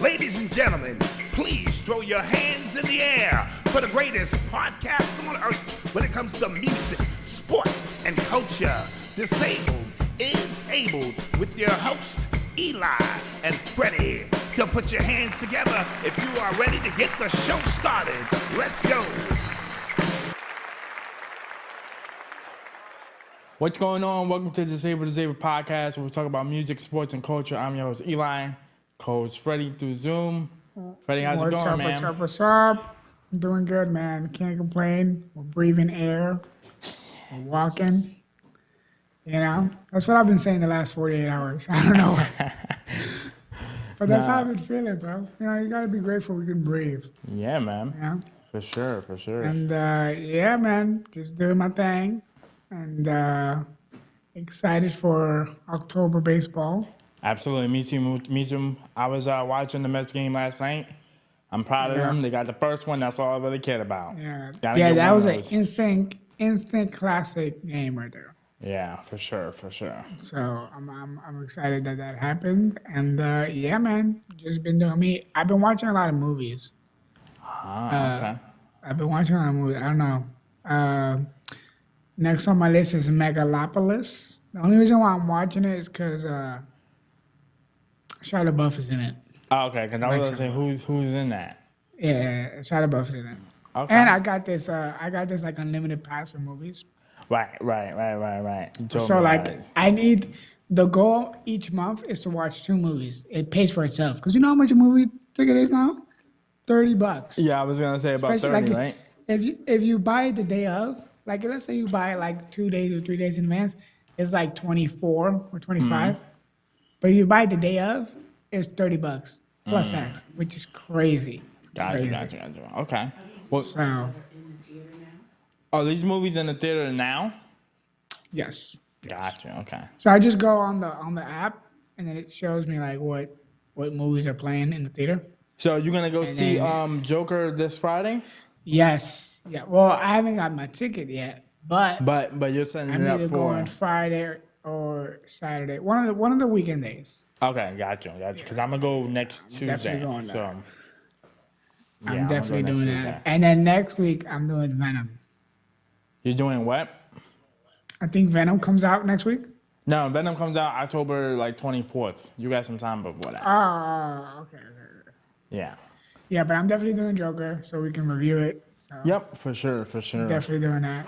Ladies and gentlemen, please throw your hands in the air for the greatest podcast on earth when it comes to music, sports, and culture. Disabled is able with your host, Eli and Fredy. So put your hands together if you are ready to get the show started. Let's go. What's going on? Welcome to the Disabled podcast, where we talk about music, sports, and culture. I'm your host, Eli, co-host Fredy through Zoom. Fredy, how's it going, man? What's up? I'm doing good, man. Can't complain. We're breathing air. We're walking. You know, that's what I've been saying the last 48 hours. I don't know. But that's how I've been feeling, bro. You know, you got to be grateful we can breathe. Yeah, man. You know? For sure. And, yeah, man, just doing my thing. And excited for October baseball. Absolutely. Me too. I was watching the Mets game last night. I'm proud of them. They got the first one. That's all I really cared about. Yeah, that was an instant classic game right there. Yeah, for sure. So I'm excited that happened. And yeah, man, just been doing me. I've been watching a lot of movies. Okay. I've been watching a lot of movies. I don't know. Next on my list is Megalopolis. The only reason why I'm watching it is because Shia LaBeouf is in it. Oh, okay, because I was going to say, who's in that? Yeah, Shia LaBeouf is in it. Okay. And I got this like unlimited pass for movies. Right. So like I need, the goal each month is to watch 2 movies. It pays for itself. Because you know how much a movie ticket is now? $30. Yeah, I was going to say about Especially 30, like right? If you buy it the day of, like let's say you buy it like 2 days or 3 days in advance, it's like 24 or 25. But if you buy it the day of, it's $30 plus tax, which is crazy. Gotcha. Okay. Well, So, are these movies in the theater now? yes. Gotcha. Okay. So I just go on the app, and then it shows me like what movies are playing in the theater. So you're gonna go And see then- Joker this Friday? Yes. Yeah. Well, I haven't got my ticket yet, but You're setting I'm it up either for going Friday or Saturday. One of the weekend days. Okay, gotcha. Because I'm gonna go next Tuesday. Definitely going so there. yeah, I'm definitely gonna go doing next that. Tuesday. And then next week I'm doing Venom. You're doing what? I think Venom comes out next week. No, Venom comes out October 24th. You got some time before that. Okay. Yeah. Yeah, but I'm definitely doing Joker, so we can review it. So Yep, for sure. definitely doing that.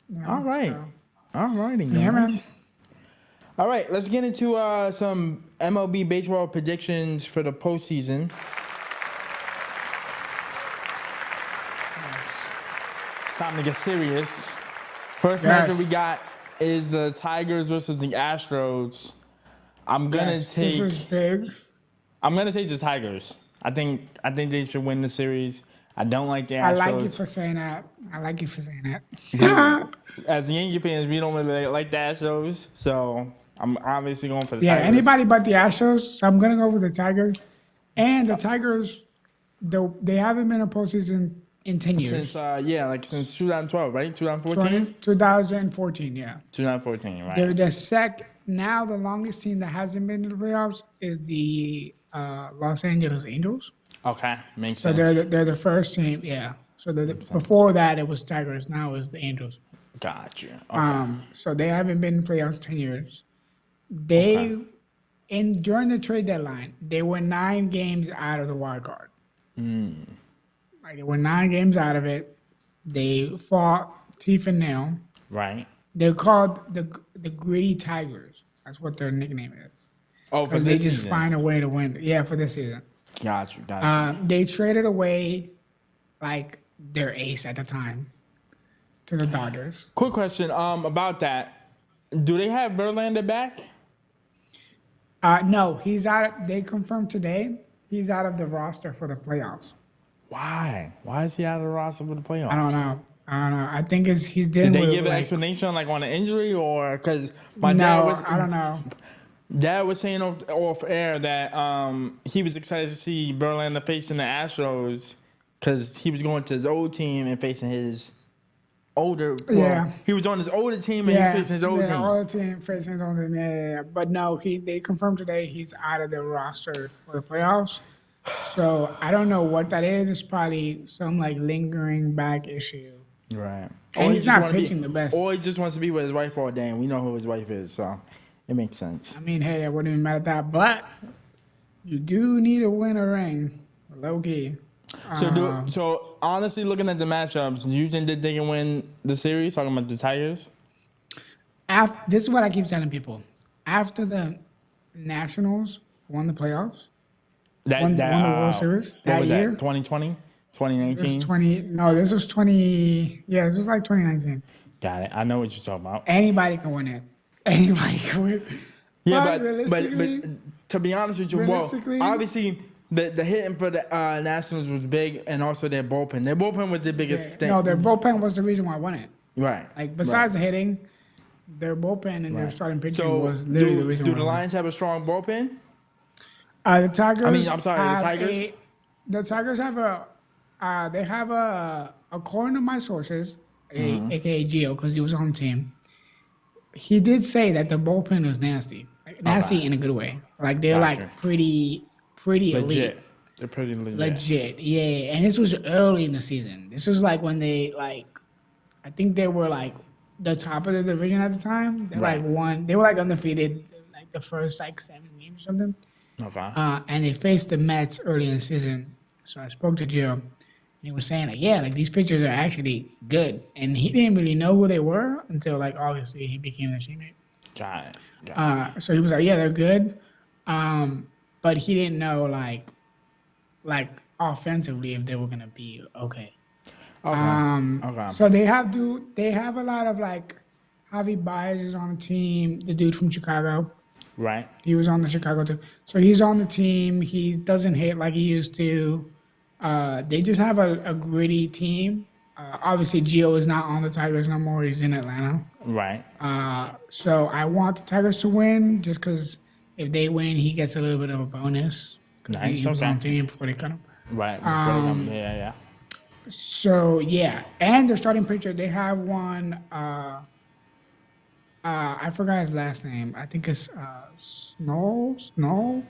You know, All right. so- Alrighty, Yeah, guys. man. All right, let's get into some MLB baseball predictions for the postseason. It's time to get serious. First matchup we got is the Tigers versus the Astros. I'm gonna This is big. I'm gonna say the Tigers. I think they should win the series. I don't like the Astros. I like you for saying that. As Yankee fans, we don't really like the Astros, so I'm obviously going for the Yeah, Tigers. anybody but the Astros. So I'm gonna go with the Tigers. And the Tigers, they haven't been in a postseason in 10 years. Since 2012, right? 2014? 2014, yeah. 2014, right? They're the longest team that hasn't been to the playoffs is the Los Angeles Angels. Okay, makes So sense. they're the first team, yeah. So before that it was Tigers, now it's the Angels. Gotcha. Okay. So they haven't been in playoffs 10 years. During the trade deadline, they were 9 games out of the wild card. Like they were 9 games out of it. They fought teeth and nail. Right. They're called the Gritty Tigers. That's what their nickname is. Oh, for Because this they just season. find a way to win. Yeah, for this season. Gotcha. They traded away like their ace at the time to the Dodgers. Quick question about that. Do they have Verlander back? No, he's out. They confirmed today he's out of the roster for the playoffs. Why? Why is he out of the roster for the playoffs? I don't know. I think he's Did dealing they with give an like, explanation on an injury or because I don't know. Dad was saying off air that he was excited to see Verlander facing the Astros because he was going to his old team and facing his older. Yeah. He was on his older team and he was facing his old team. All the team facing his own team. Yeah. But no, they confirmed today he's out of the roster for the playoffs. So I don't know what that is. It's probably some like lingering back issue. Right. And he's not wanna be- pitching the best. Or he just wants to be with his wife all day, and we know who his wife is, so it makes sense. I mean, hey, I wouldn't even mad at that, but you do need to win a ring, low key. So honestly, looking at the matchups, do you think that they can win the series? Talking about the Tigers. This is what I keep telling people. After the Nationals won the playoffs, won the World Series that year. 2020, This was 2019. 20. No, this was 20. Yeah, this was like 2019. Got it. I know what you're talking about. Anybody can win it. Anybody can win. Yeah, But but realistically, to be honest with you, well, realistically- obviously the hitting for the Nationals was big, and also their bullpen. Their bullpen was the biggest thing. no, their bullpen was the reason why I won it. Right. Like besides the hitting, their bullpen and their Right. starting pitching So was literally the reason do why the I won. Lions have a strong bullpen? The Tigers. I mean, I'm sorry, the have Tigers? The Tigers have they have according to my sources, aka Gio, because he was on the team. He did say that the bullpen was nasty, like, nasty in a good way. Like they're Gotcha. like pretty elite. Legit. They're pretty legit. Yeah. And this was early in the season. This was like when they I think they were like the top of the division at the time. They they were like undefeated, like the first like 7 games or something. Okay. And they faced the Mets early in the season. So I spoke to Joe, and he was saying like these pitchers are actually good, and he didn't really know who they were until like obviously he became their teammate. Got it. So he was like, yeah, they're good, but he didn't know like offensively if they were gonna be okay. Okay. So they have a lot of like Javi Baez is on the team, the dude from Chicago. Right. He was on the Chicago team. So he's on the team. He doesn't hit like he used to. They just have a gritty team. Obviously, Gio is not on the Tigers no more. He's in Atlanta. Right. So I want the Tigers to win just because if they win, he gets a little bit of a bonus. 'Cause Nice, He was okay. on the team before they cut him. Right. Yeah. So, yeah. And their starting pitcher, they have one. I forgot his last name. I think it's Snow.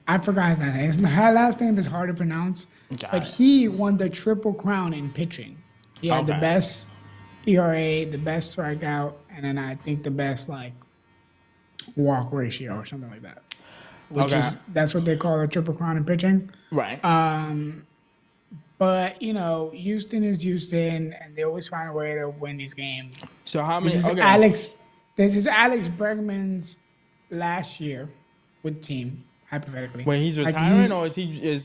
I forgot his last name. His last name is hard to pronounce. Got But it. he won the Triple Crown in pitching. He had the Okay. best ERA, the best strikeout, and then I think the best like walk ratio or something like that. That's what they call a Triple Crown in pitching. Right. But Houston is Houston, and they always find a way to win these games. So how many? This is Okay. This is Alex Bregman's last year with the team, hypothetically. Wait, he's Like, retiring, or is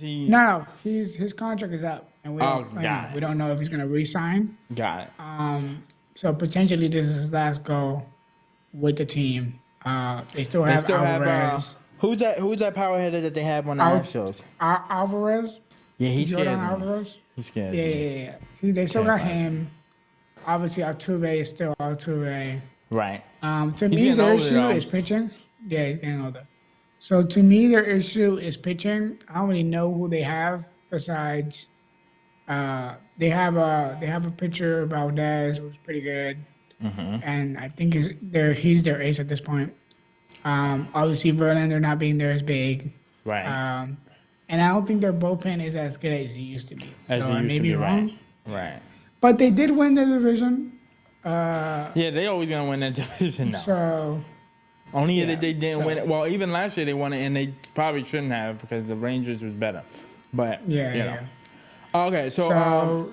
he? No, his contract is up, and got it. we don't know if he's gonna re-sign. Got it. So potentially this is his last go with the team. They still They have still have. Alvarez. Who's that power hitter that they have on the Astros? Alvarez. Yeah, he Jordan scares me. Alvarez. He scares Yeah, me. yeah. See, they still got Terrifies me. him. Obviously, Altuve is still Altuve. Right. To He's me, getting their older, issue though. is pitching. Yeah, he's getting older. So to me, their issue is pitching. I don't really know who they have besides. They have a pitcher Valdez who's pretty good, and I think he's their ace at this point. Obviously, Verlander not being there is big. Right. And I don't think their bullpen is as good as it used to be. As So it I used may to be be, wrong. Right. But they did win the division. Yeah, they always gonna win that division now. So Only yeah, that they didn't so- win it. Well, even last year they won it, and they probably shouldn't have because the Rangers was better. But yeah, you know. yeah. Okay, so,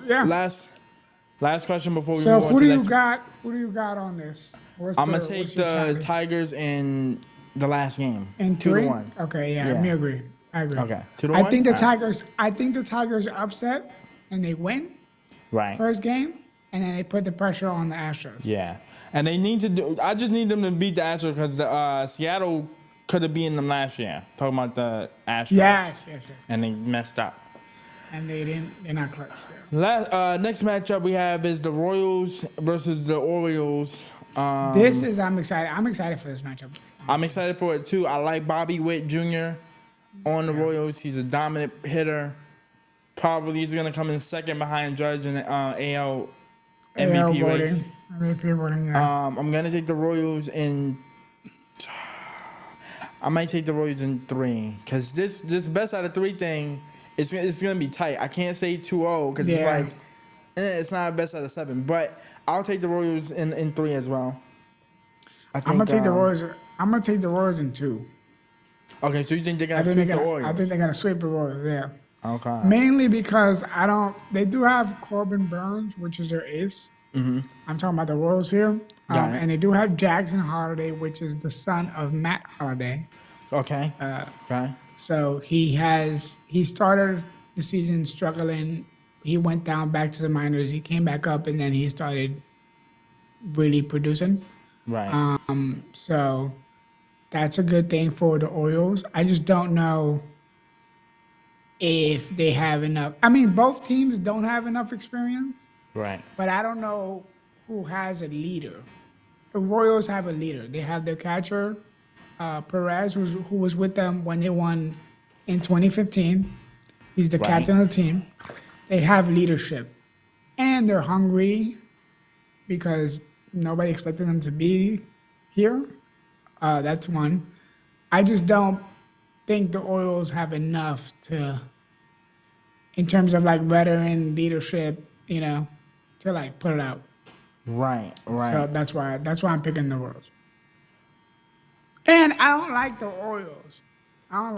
yeah. last question before we So move on who to do the you next. got? Who do you got on this? I'm gonna take what's your the tally? Tigers in the last game. In 2-1. 3? Okay, yeah, Yeah. me agree. I agree. Okay, 2-1. I think the All right. Tigers. I think the Tigers are upset and they win Right. first game, and then they put the pressure on the Astros. Yeah, and they need to do. I just need them to beat the Astros because Seattle could have beaten them last year. Talking about the Astros. Yes. And they messed up. And they didn't. They're not clutch. Yeah. Next matchup we have is the Royals versus the Orioles. I'm excited. I'm excited for this matchup. I'm excited for it too. I like Bobby Witt Jr. on the Royals. He's a dominant hitter. Probably he's gonna come in second behind Judge in the AL MVP AL race. voting. MVP voting. Yeah. I'm gonna take the Royals in. I might take the Royals in 3 because this best out of 3 thing, it's gonna be tight. I can't say 2-0 because it's Yeah. like it's not a best out of 7, but I'll take the Royals in 3 as well. I'm gonna take the Royals. I'm gonna take the Royals in 2. Okay, so you think they're gonna sweep the Orioles? I think they're gonna sweep the Royals. Yeah. Okay. Mainly because they do have Corbin Burns, which is their ace. Mm-hmm. I'm talking about the Royals here. Got it. And they do have Jackson Holiday, which is the son of Matt Holiday. Okay. Okay. So he started the season struggling. He went down back to the minors. He came back up, and then he started really producing. Right. So that's a good thing for the Orioles. I just don't know if they have enough. I mean, both teams don't have enough experience, Right. but I don't know who has a leader. The Royals have a leader. They have their catcher, Perez, who was with them when they won in 2015. He's the Right. captain of the team. They have leadership, and they're hungry because nobody expected them to be here. That's one. I just don't think the Orioles have enough to, in terms of like veteran leadership, to like put it out. Right. Right. So that's why I'm picking the Royals. And I don't like the Orioles. I don't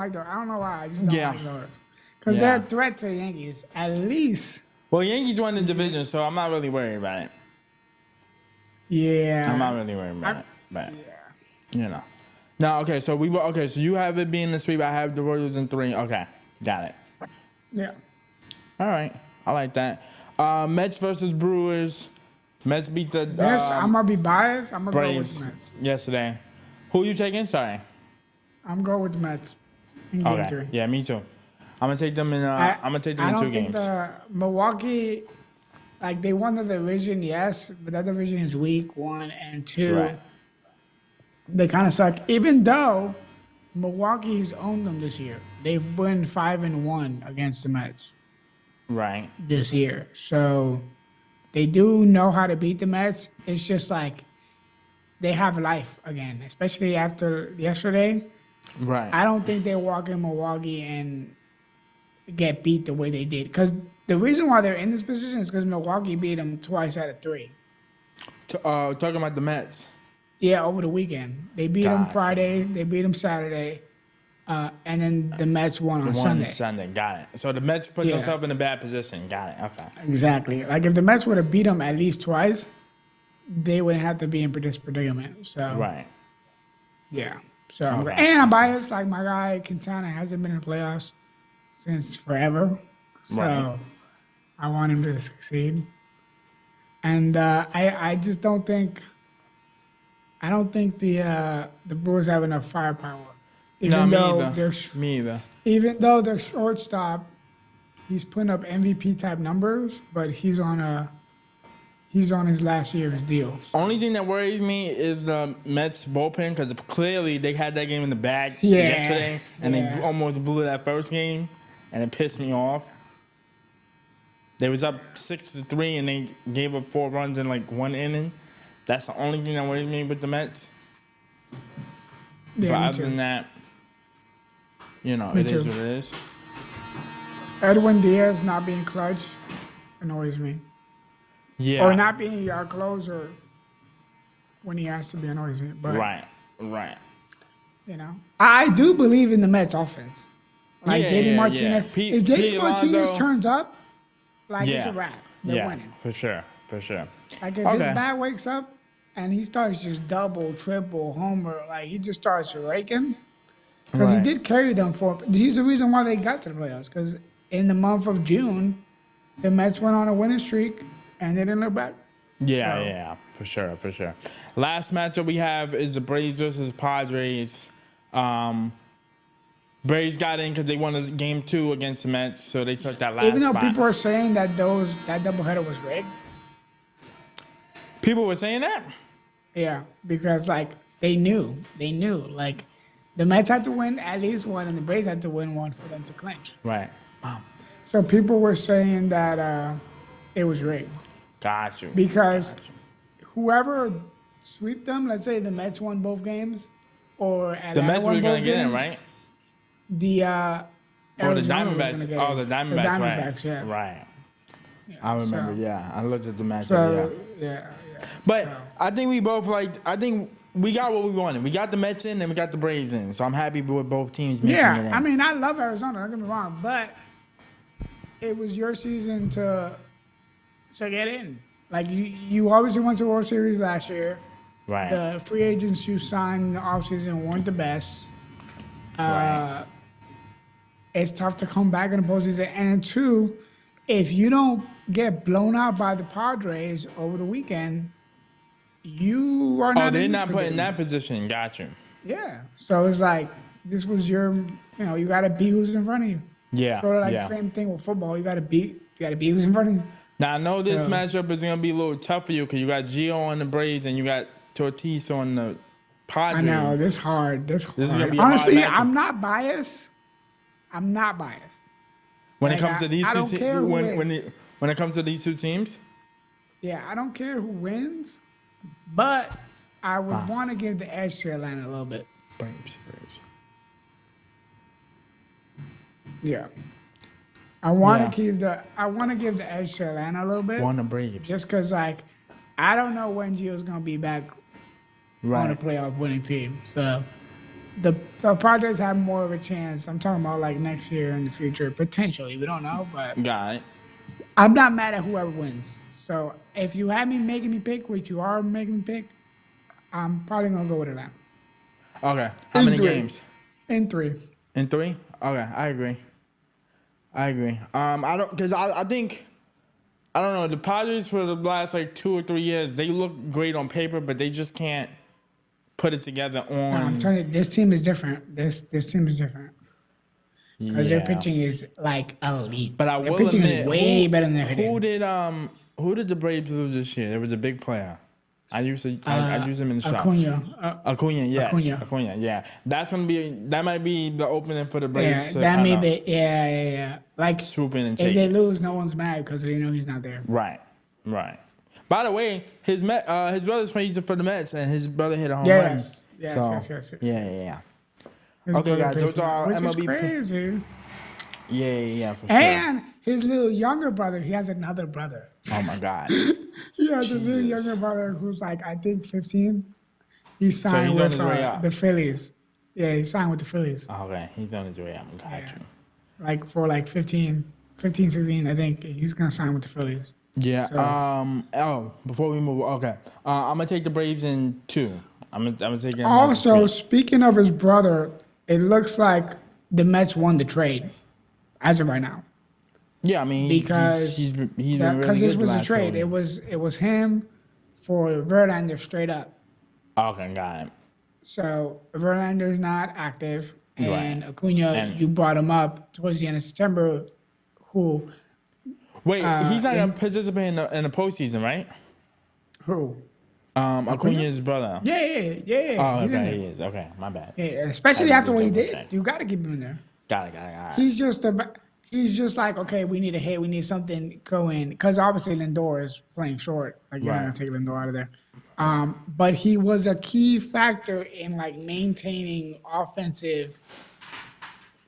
know why. I just don't like the Orioles. Because they're a threat to the Yankees, at least. Well, Yankees won the division, so I'm not really worried about it. Yeah. I'm not really worried about it, but No, okay. So so you have it being the sweep. I have the Royals in 3. Okay, got it. Yeah. All right, I like that. Mets versus Brewers. Mets beat the. Yes, I'm gonna be biased. I'm gonna go with Braves the Mets. yesterday. Who you taking? Sorry. I'm going with the Mets in Game 3. Yeah, me too. I'm gonna take them in. I'm gonna take them in 2 games. I don't think the Milwaukee, like they won the division, yes, but that division is weak 1 and 2. Right. They kind of suck. Even though Milwaukee's owned them this year, they've won 5-1 against the Mets Right. this year. So they do know how to beat the Mets. It's just like they have life again, especially after yesterday. Right. I don't think they walk in Milwaukee and get beat the way they did. Because the reason why they're in this position is because Milwaukee beat them twice out of 3. Talking about the Mets. Yeah, over the weekend. They beat them Friday, they beat them Saturday, and then the Mets won on Sunday. Got it. So the Mets put themselves in a bad position. Got it. Okay. Exactly. Like if the Mets would have beat them at least twice, they wouldn't have to be in this predicament. So Right. yeah. So I'm biased. Like my guy Quintana hasn't been in the playoffs since forever. So I want him to succeed. And I just don't think. I don't think the Brewers have enough firepower. No, me either. Me either. Even though their shortstop, he's putting up MVP type numbers, but he's on his last year of his deal. Only thing that worries me is the Mets bullpen because clearly they had that game in the bag yesterday, and they almost blew that first game, and it pissed me off. They was up 6-3, and they gave up 4 runs in like 1 inning. That's the only thing that worries me with the Mets. Yeah, but other than that, it is what it is. Edwin Diaz not being clutch annoys me. Yeah. Or not being our closer when he has to be annoys me. But, Right. I do believe in the Mets offense. Like JD Martinez. Yeah. If JD Martinez turns up, it's a wrap. They're winning. For sure. Like if his bat wakes up and he starts just double, triple, homer, like he just starts raking. Because he did carry them he's the reason why they got to the playoffs. Because in the month of June, the Mets went on a winning streak and they didn't look back. Yeah, for sure. Last matchup we have is the Braves versus Padres. Braves got in because they won game 2 against the Mets, so they took that last Even though spot. people are saying that doubleheader was rigged. People were saying that? Yeah, because they knew. Like the Mets had to win at least one and the Braves had to win one for them to clinch. Right. So people were saying that it was rigged. Got you. Because whoever sweep them, let's say the Mets won both games, or Atlanta The Mets were won going both to get in, games, right? the Or the Arizona was Diamondbacks. gonna get Oh, in. the Diamondbacks, right. Diamondbacks, yeah. Right. Yeah, I remember, so, yeah. I looked at the matchup, So yeah. yeah. But So. I think we both I think we got what we wanted. We got the Mets in and we got the Braves in. So I'm happy with both teams making it in. Yeah, I mean, I love Arizona. Don't get me wrong, but it was your season to get in. Like you obviously went to World Series last year. Right. The free agents you signed in the offseason weren't the best. Right. It's tough to come back in the postseason. And two, if you don't get blown out by the Padres over the weekend, you are not. Oh, they're in this not put in that predicament. position. Got you. Yeah. So it's like this was your. You got to beat who's in front of you. Yeah. Sort of like yeah. the same thing with football. You got to beat who's in front of you. Now I know this So- matchup is gonna be a little tough for you because you got Gio on the Braves and you got Tatis on the Padres. I know this hard. This is hard. gonna be a hard Honestly, matchup. I'm not biased. When it Like, comes to these I two don't care teams, who when it comes to these two teams, Yeah, I don't care who wins, but I would want to give the edge to Atlanta a little bit. Braves. Yeah. I want Yeah. to give the edge to Atlanta a little bit. One of the Braves. Just because, like, I don't know when Gio's going to be back on a Right. playoff winning team. So the Padres have more of a chance. I'm talking about, like, next year in the future, potentially. We don't know, but Got it. I'm not mad at whoever wins. So if you have me making me pick, which you are making me pick, I'm probably going to go with Atlanta. Okay. How In many three. games? In 3. In 3? Okay, I agree. I think I don't know, the Padres for the last like 2 or 3 years, they look great on paper, but they just can't put it together on. I'm telling you, this team is different. This team is different. Because their pitching is like elite. But I their will pitching admit, is way better than their hitting. who did the Braves lose this year? There was a big player. I used him in the shop. Acuna, yes. Acuna, yeah. That might be the opening for the Braves. Yeah, that may be. Yeah. Like, swoop in and if take they it. lose, no one's mad because they know he's not there. Right. By the way, his brother's playing for the Mets, and his brother hit a home run. Yes. Yeah. His Okay, brother guys, plays those are our which MLB is crazy. Yeah, for sure. And his little younger brother, he has another brother. Oh my God. He has a little younger brother who's like, I think 15. He signed he's on with his way up. the Phillies. Yeah, he signed with the Phillies. Okay, he's on his way out. Got you. Like for like 15, 16, I think he's gonna sign with the Phillies. Yeah. So- Before we move, okay. I'm gonna take the Braves in 2. I'm gonna take it. Also, speaking of his brother, it looks like the Mets won the trade as of right now. Yeah, I mean, Because he's been really good this the was a last trade. couple It was him for Verlander straight up. Okay, got it. So Verlander's not active, and Right. Acuna, And- you brought him up towards the end of September. Who? Wait, he's not gonna participate in the postseason, right? Who? Acuna's brother. Yeah. Oh, He's in okay, there. he is. Okay, my bad. Yeah, especially I after what he didn't did, double check. you got to keep him in there. Got it. He's just like, okay, we need a hit, we need something going, because obviously Lindor is playing short. Like you're not Right. gonna take Lindor out of there. But he was a key factor in like maintaining offensive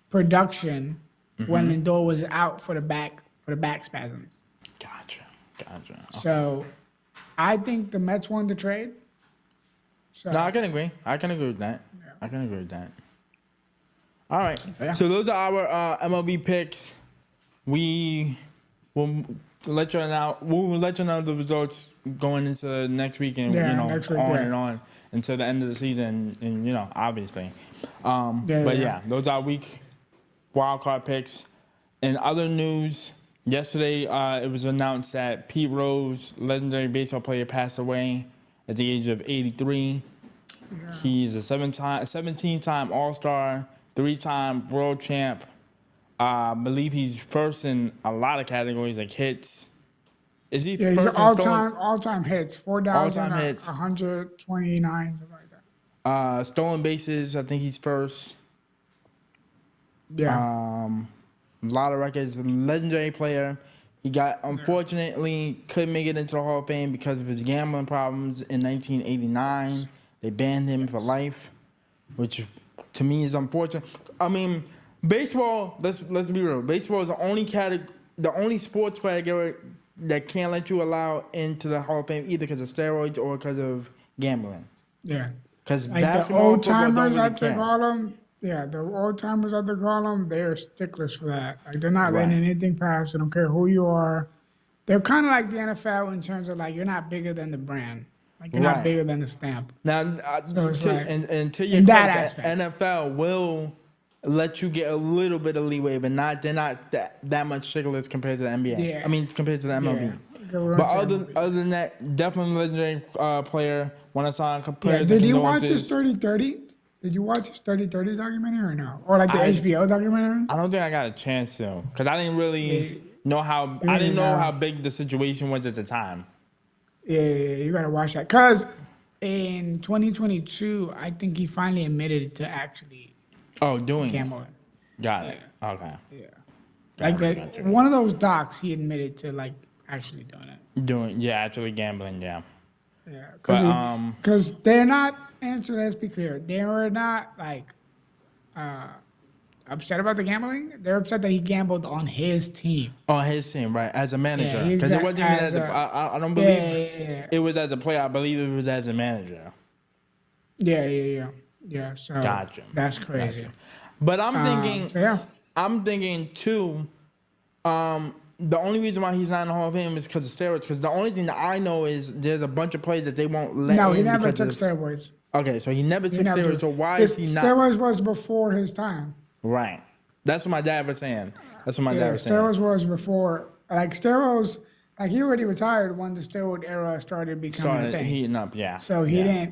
production when Lindor was out for the back spasms. Gotcha. So I think the Mets won the trade. So No, I can agree. With that. I can agree with that. All right. Yeah. So those are our MLB picks. We will let you know. We will let you know the results going into next week and next week, on and on until the end of the season. And obviously. Those are week wild card picks. In other news, yesterday it was announced that Pete Rose, legendary baseball player, passed away at the age of 83. Yeah. He's a 17-time All-Star, 3-time world champ. I believe he's first in a lot of categories like hits. Is he? Yeah, he's first in all-time hits, 4,129, something like that. Stolen bases, I think he's first. Yeah. A lot of records. Legendary player. He unfortunately couldn't make it into the Hall of Fame because of his gambling problems in 1989. They banned him for life. which to me is unfortunate. I mean, baseball. Let's be real. Baseball is the only sports category that can't let you allow into the Hall of Fame either because of steroids or because of gambling. Yeah. Because Like the basketball and old football don't timers, really I think, count. call them. Yeah, the old timers, I think, call them. They're sticklers for that. Like they're not letting Right. anything pass. They don't care who you are. They're kind of like the NFL in terms of like you're not bigger than the brand. Like you're Right. not bigger than the stamp. Now, So it's like, and to your in that credit, aspect. the NFL will let you get a little bit of leeway, but they're not that much sticklers compared to the NBA. Yeah. I mean, compared to the MLB. Yeah. Go But to other MLB. than that, definitely legendary player. Want to sign Yeah. prayers Did and you watch his condolences. 30-30? Did you watch his 30-30 documentary or no? Or like the I- HBO documentary? I don't think I got a chance to, because I didn't really know how. You I didn't know know. how big the situation was at the time. Yeah, you gotta watch that. Cause in 2022, I think he finally admitted to actually Oh, doing it. gambling. Got it. Okay. Yeah. Like that, one of those docs, he admitted to like actually doing it. Actually gambling. Yeah. Yeah, But, because they're not. And so let's be clear, they were not like upset about the gambling. They're upset that he gambled on his team. On his team, right, as a manager, Yeah, because it wasn't even as as a. I don't Yeah, believe yeah. it was as a player. I believe it was as a manager. Yeah. So Gotcha. that's crazy. But I'm thinking, So yeah. I'm thinking too. The only reason why he's not in the Hall of Fame is because of steroids. Because the only thing that I know is there's a bunch of players that they won't let No, in. he never took because of- steroids. Okay, so he never took never steroids. took- So why His is he not? Steroids was before his time. Right. That's what my dad was saying. That's what my dad Yeah, was saying. steroids was before. Like steroids, like he already retired when the steroid era started becoming a Started thing. heating up. Yeah. So he yeah.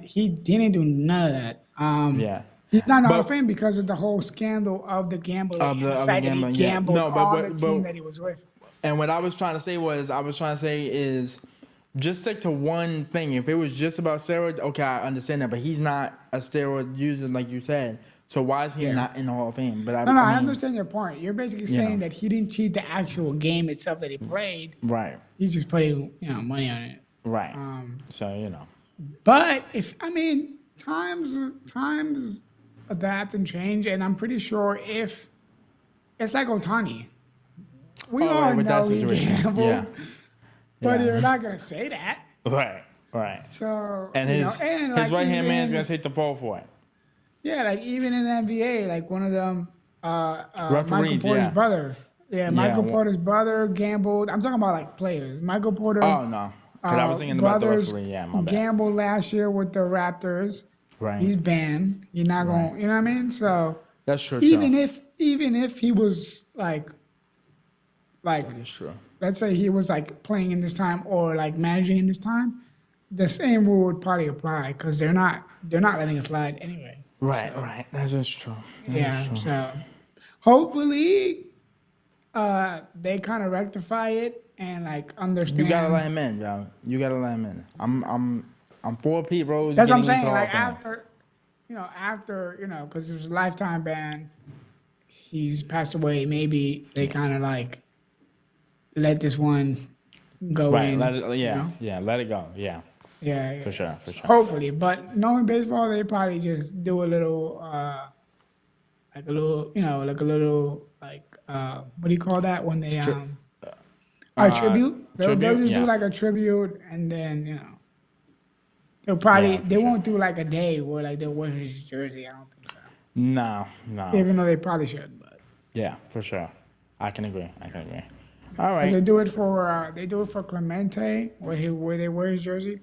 didn't do none of that. Yeah. He's not in the Hall But- of Fame because of the whole scandal of the gambling Of the- and the of the fact that gambling, he yeah. gambled No, but- on but- the team but- that he was with. And what I was trying to say is just stick to one thing. If it was just about steroids, okay, I understand that. But he's not a steroid user like you said. So why is he Yeah. not in the Hall of Fame? But No, I mean, understand your point. You're basically saying that he didn't cheat the actual game itself that he played. Right. He just put money on it. Right. Um, So you know. But times adapt and change, and I'm pretty sure if it's like Otani, we Oh, all right, with that know he situation. gambled, Yeah. but Yeah. you're not gonna say that. Right. Right. So And you his know, and his like right hand man's even- gonna take the fall for it. Yeah, like even in the NBA, like one of them, Michael Referees, Porter's yeah. brother. Yeah, Michael well- Porter's brother gambled. I'm talking about like players. Michael Porter. Oh no. Because I was thinking about the brothers referee. Yeah, my bad. gambled last year with the Raptors. Right. He's banned. You're not going. You know what I mean? So That's true. even too. if he was like That's true. let's say he was like playing in this time or like managing in this time, the same rule would probably apply because they're not letting it slide anyway. Right. Right. That's just true. Yeah. So hopefully they kind of rectify it and like understand. You gotta let him in, yo. You gotta let him in. I'm for Pete Rose. That's what I'm getting saying. into Like Hall of Fame. after because it was a lifetime ban. He's passed away. Maybe they kind of like let this one go Right. in. Let it. Yeah. you know? Yeah. Let it go. Yeah. Yeah. For sure. For sure. Hopefully, but knowing baseball, they probably just do a little, like a little, what do you call that when they a tribute? They'll just yeah. do like a tribute, and then they'll probably Yeah, for they sure. won't do like a day where like they'll wear his jersey. I don't think so. No. Even though they probably should, but Yeah. For sure. I can agree. All 'cause right. they do it for Clemente where they wear his jersey.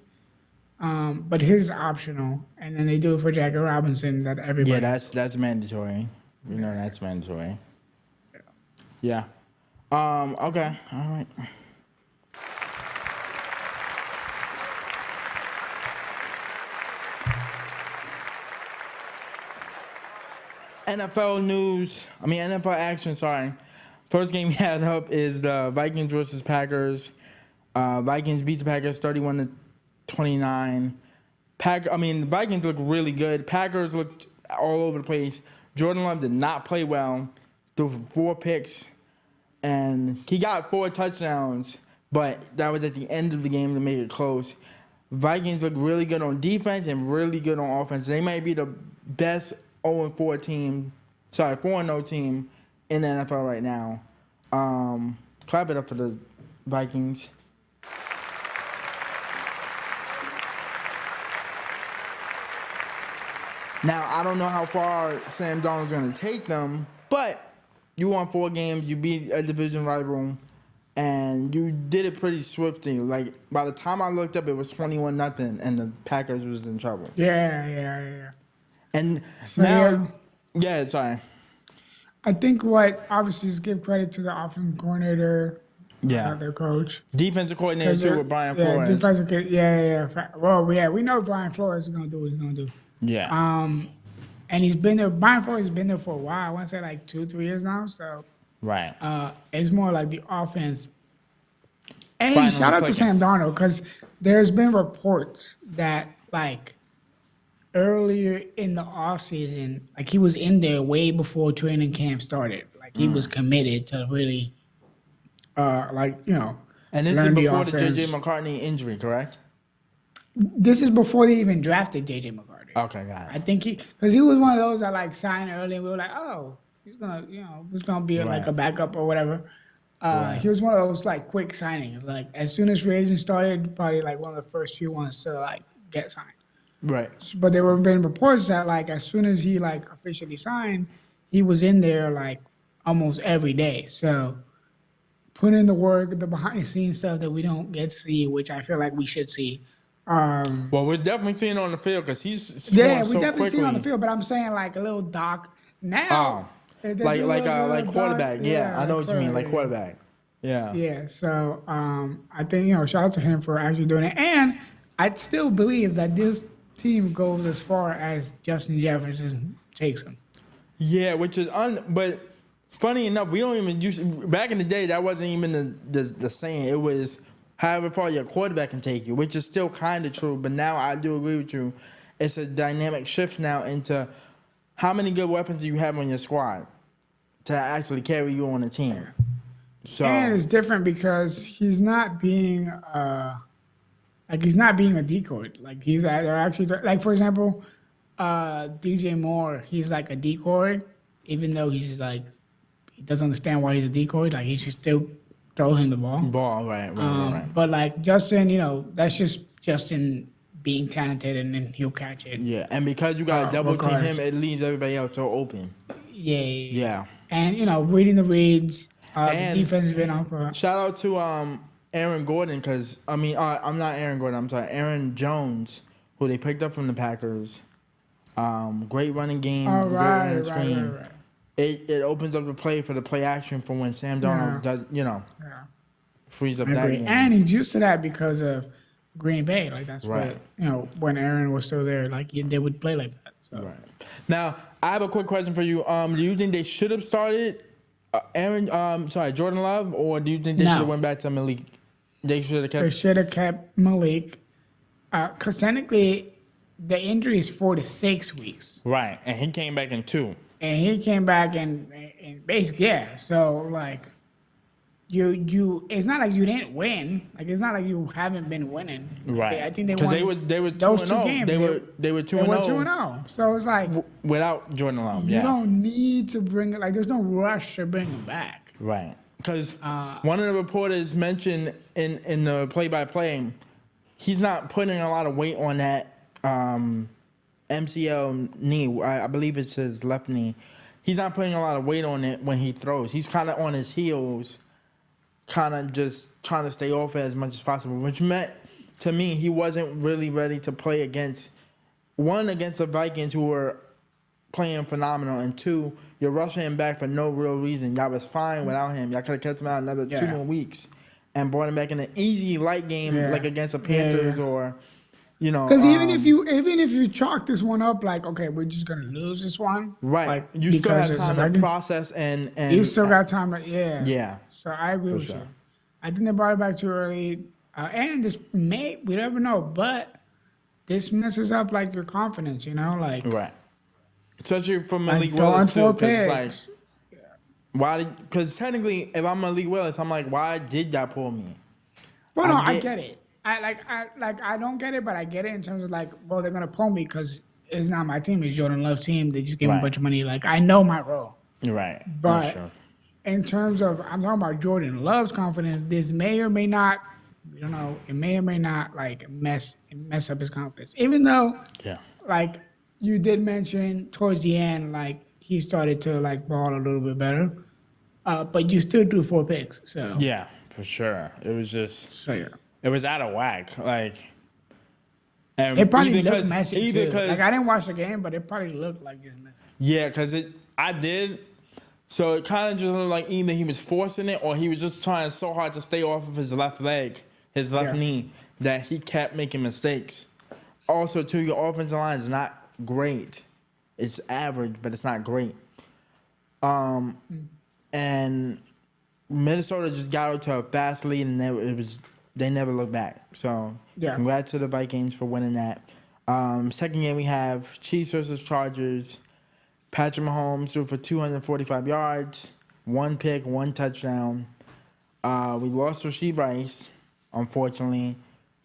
But his is optional, and then they do it for Jackie Robinson that everybody. Yeah. That's mandatory. You know that's mandatory. Yeah. Okay. All right. NFL action, sorry. First game we had up is the Vikings versus Packers. Vikings beat the Packers 31-29. The Vikings look really good. Packers looked all over the place. Jordan Love did not play well. Threw 4 picks, and he got 4 touchdowns, but that was at the end of the game to make it close. Vikings look really good on defense and really good on offense. They might be the best 0-4 team, 4-0 team in the NFL right now. Clap it up for the Vikings. Now, I don't know how far Sam Darnold's going to take them, but you won 4 games, you beat a division rival, and you did it pretty swiftly. Like, by the time I looked up, it was 21-0, and the Packers was in trouble. Yeah. And So, now, yeah, sorry. I think obviously is give credit to the offensive coordinator, their coach. Defensive coordinator, too, with Brian Flores. Defensive, Well, we know Brian Flores is going to do what he's going to do. Yeah. And he's been there. Brian Flores has been there for a while. I want to say like 2-3 years now. So, Right. It's more like the offense. And Finally shout out to clicking. Sam Darnold because there's been reports that like earlier in the offseason, like he was in there way before training camp started. Like he was committed to really, And this is learn the before the offense. J.J. McCartney injury, correct? This is before they even drafted J.J. McCartney. Okay, got it. I think because he was one of those that like signed early and we were like, oh, he's gonna be like a backup or whatever. He was one of those like quick signings. Like as soon as free agent started, probably like one of the first few ones to like get signed. Right. But there were been reports that like as soon as he like officially signed, he was in there like almost every day. So put in the work, the behind the scenes stuff that we don't get to see, which I feel like we should see. Well, we're definitely seeing it on the field because he's We scoring so definitely see it on the quickly. field, but I'm saying like a little doc now. They do Like little quarterback. doc, Yeah, I know what you mean. Like yeah. quarterback. Yeah. Yeah, so I think shout out to him for actually doing it, and I still believe that this team goes as far as Justin Jefferson takes them. Yeah, which is but funny enough, we don't even use back in the day that wasn't even the saying. It was however far your quarterback can take you, which is still kind of true. But now I do agree with you. It's a dynamic shift now into how many good weapons do you have on your squad to actually carry you on the team. So And it's different because he's not being he's not being a decoy. Like they're actually like for example, DJ Moore, he's like a decoy, even though he's like he doesn't understand why he's a decoy. Like he should still throw him the ball. Right. But like Justin, that's just Justin being talented and then he'll catch it. Yeah, and because you got to double team him, it leaves everybody else so open. Yeah. And reading the reads, And the defense has been on for. Shout out to Aaron Gordon because I'm not Aaron Gordon. I'm sorry, Aaron Jones, who they picked up from the Packers. Great running game, great running screen. Right. It opens up the play for the play action for when Sam Darnold does frees up I that agree. game. And he's used to that because of Green Bay. Like that's Right. what when Aaron was still there, like they would play like that. So. Right. Now I have a quick question for you. Do you think they should have started Jordan Love, or do you think they should have went back to Malik? They should have kept. They should have kept Malik, because technically the injury is 4 to 6 weeks. Right, and he came back in 2. And he came back and basically, so like you it's not like you didn't win. Like it's not like you haven't been winning. Right. I think they because won they were those 2-0. 2 games. They were 2-0. So it's like without Jordan Love. you Yeah. don't need to bring it. Like there's no rush to bring him back. Right. Because one of the reporters mentioned in the play-by-play, he's not putting a lot of weight on that MCL knee. I believe it's his left knee. He's not putting a lot of weight on it when he throws. He's kind of on his heels, kind of just trying to stay off it as much as possible, which meant to me he wasn't really ready to play against the Vikings, who were playing phenomenal, and 2, you're rushing him back for no real reason. Y'all was fine without him. Y'all could have kept him out another 2 more weeks and brought him back in an easy light game like against the Panthers or Because even if you chalk this one up like, okay, we're just gonna lose this one, right? Like, You still because have it's time a to Vikings, process and you still got time to yeah. So I agree with sure. you. I think they brought it back too early, and this we never know, but this messes up like your confidence, like Right. Especially for like Malik throwing Willis too, 4 because picks. why? Because technically, if I'm Malik Willis, I'm like, why did y'all pull me? Well, no, I get it. I don't get it, but I get it in terms of like, well, they're gonna pull me because it's not my team. It's Jordan Love's team. They just gave me a Right. bunch of money. Like, I know my role. You're right. But Sure. in terms of, I'm talking about Jordan Love's confidence, this may or may not, we don't know, it may or may not, like, mess up his confidence. Even though, Yeah. like, you did mention towards the end, like, he started to, like, ball a little bit better. But you still threw 4 picks, so. Yeah, for sure. It was just, So, yeah. it was out of whack. Like, and It probably either looked 'cause- messy, either too. 'cause- Like, I didn't watch the game, but it probably looked like it was messy. yeah, because I did. So it kind of just looked like either he was forcing it or he was just trying so hard to stay off of his left leg, his left knee, that he kept making mistakes. Also, too, your offensive line is not great. It's average, but it's not great. And Minnesota just got out to a fast lead, and they never looked back. So, congrats to the Vikings for winning that. Second game, we have Chiefs versus Chargers. Patrick Mahomes threw for 245 yards, 1 pick, 1 touchdown. We lost Rasheed Rice, unfortunately.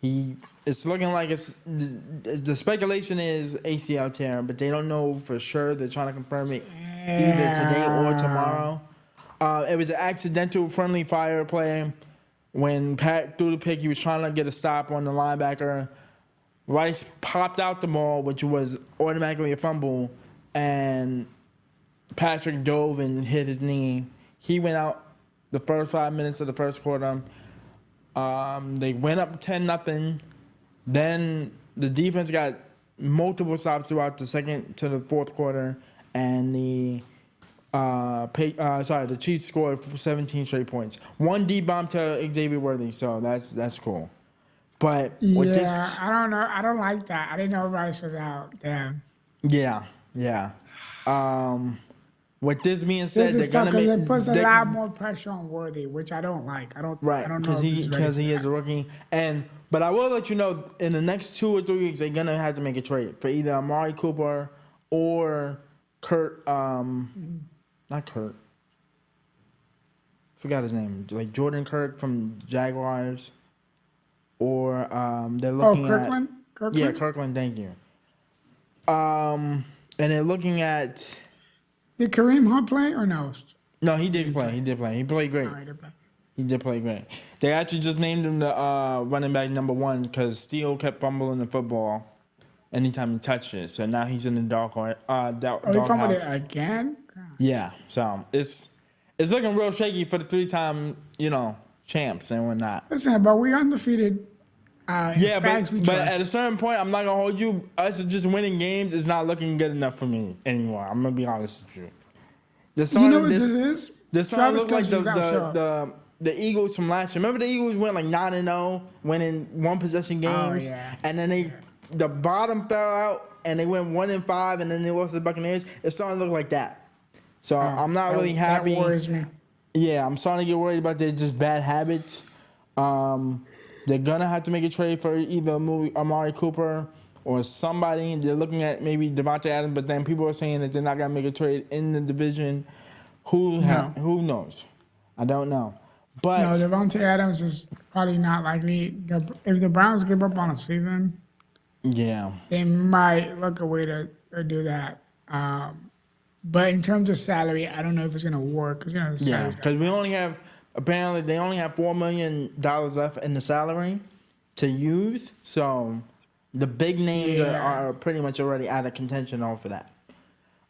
It's looking like the speculation is ACL tear, but they don't know for sure. They're trying to confirm it either today or tomorrow. It was an accidental friendly fire play. When Pat threw the pick, he was trying to get a stop on the linebacker. Rice popped out the ball, which was automatically a fumble, and Patrick dove and hit his knee. He went out the first 5 minutes of the first quarter. They went up 10-0. Then the defense got multiple stops throughout the second to the fourth quarter, and the Chiefs scored 17 straight points. 1 D bomb to Xavier Worthy, so that's cool. But with this, I don't know. I don't like that. I didn't know Rice was out. Damn. Yeah. With this being said, This is they're tough gonna because make it puts a lot more pressure on Worthy, which I don't like. I don't know because he is a rookie. But I will let you know, in the next 2 or 3 weeks, they're gonna have to make a trade for either Amari Cooper or Kurt. Not Kurt. Forgot his name. Like Jordan Kirk from Jaguars, or they're looking Kirkland? at Kirkland? Yeah, Kirkland. Thank you. And they're looking at. Did Kareem Hunt play or no? No, he didn't play. He played great. He did play great. They actually just named him the running back number 1 because Steele kept fumbling the football anytime he touched it. So now he's in the dog he fumbled it again? Yeah. So it's looking real shaky for the 3-time champs and whatnot. Listen, but we undefeated. Yeah, but at a certain point, I'm not gonna hold you. Us just winning games is not looking good enough for me anymore. I'm gonna be honest with you. This is? This song look like the Eagles from last year. Remember the Eagles went like 9-0, winning 1 possession games, and then the bottom fell out and they went 1-5, and then they lost to the Buccaneers. It's starting to look like that. So I'm not really happy. That worries me. Yeah, I'm starting to get worried about their just bad habits. They're going to have to make a trade for either Amari Cooper or somebody. They're looking at maybe Devontae Adams, but then people are saying that they're not going to make a trade in the division. Who knows? I don't know. But no, Devontae Adams is probably not likely. If the Browns give up on a season, they might look a way to do that. But in terms of salary, I don't know if it's going to work. Because apparently they only have $4 million left in the salary to use. So the big names are pretty much already out of contention off of that.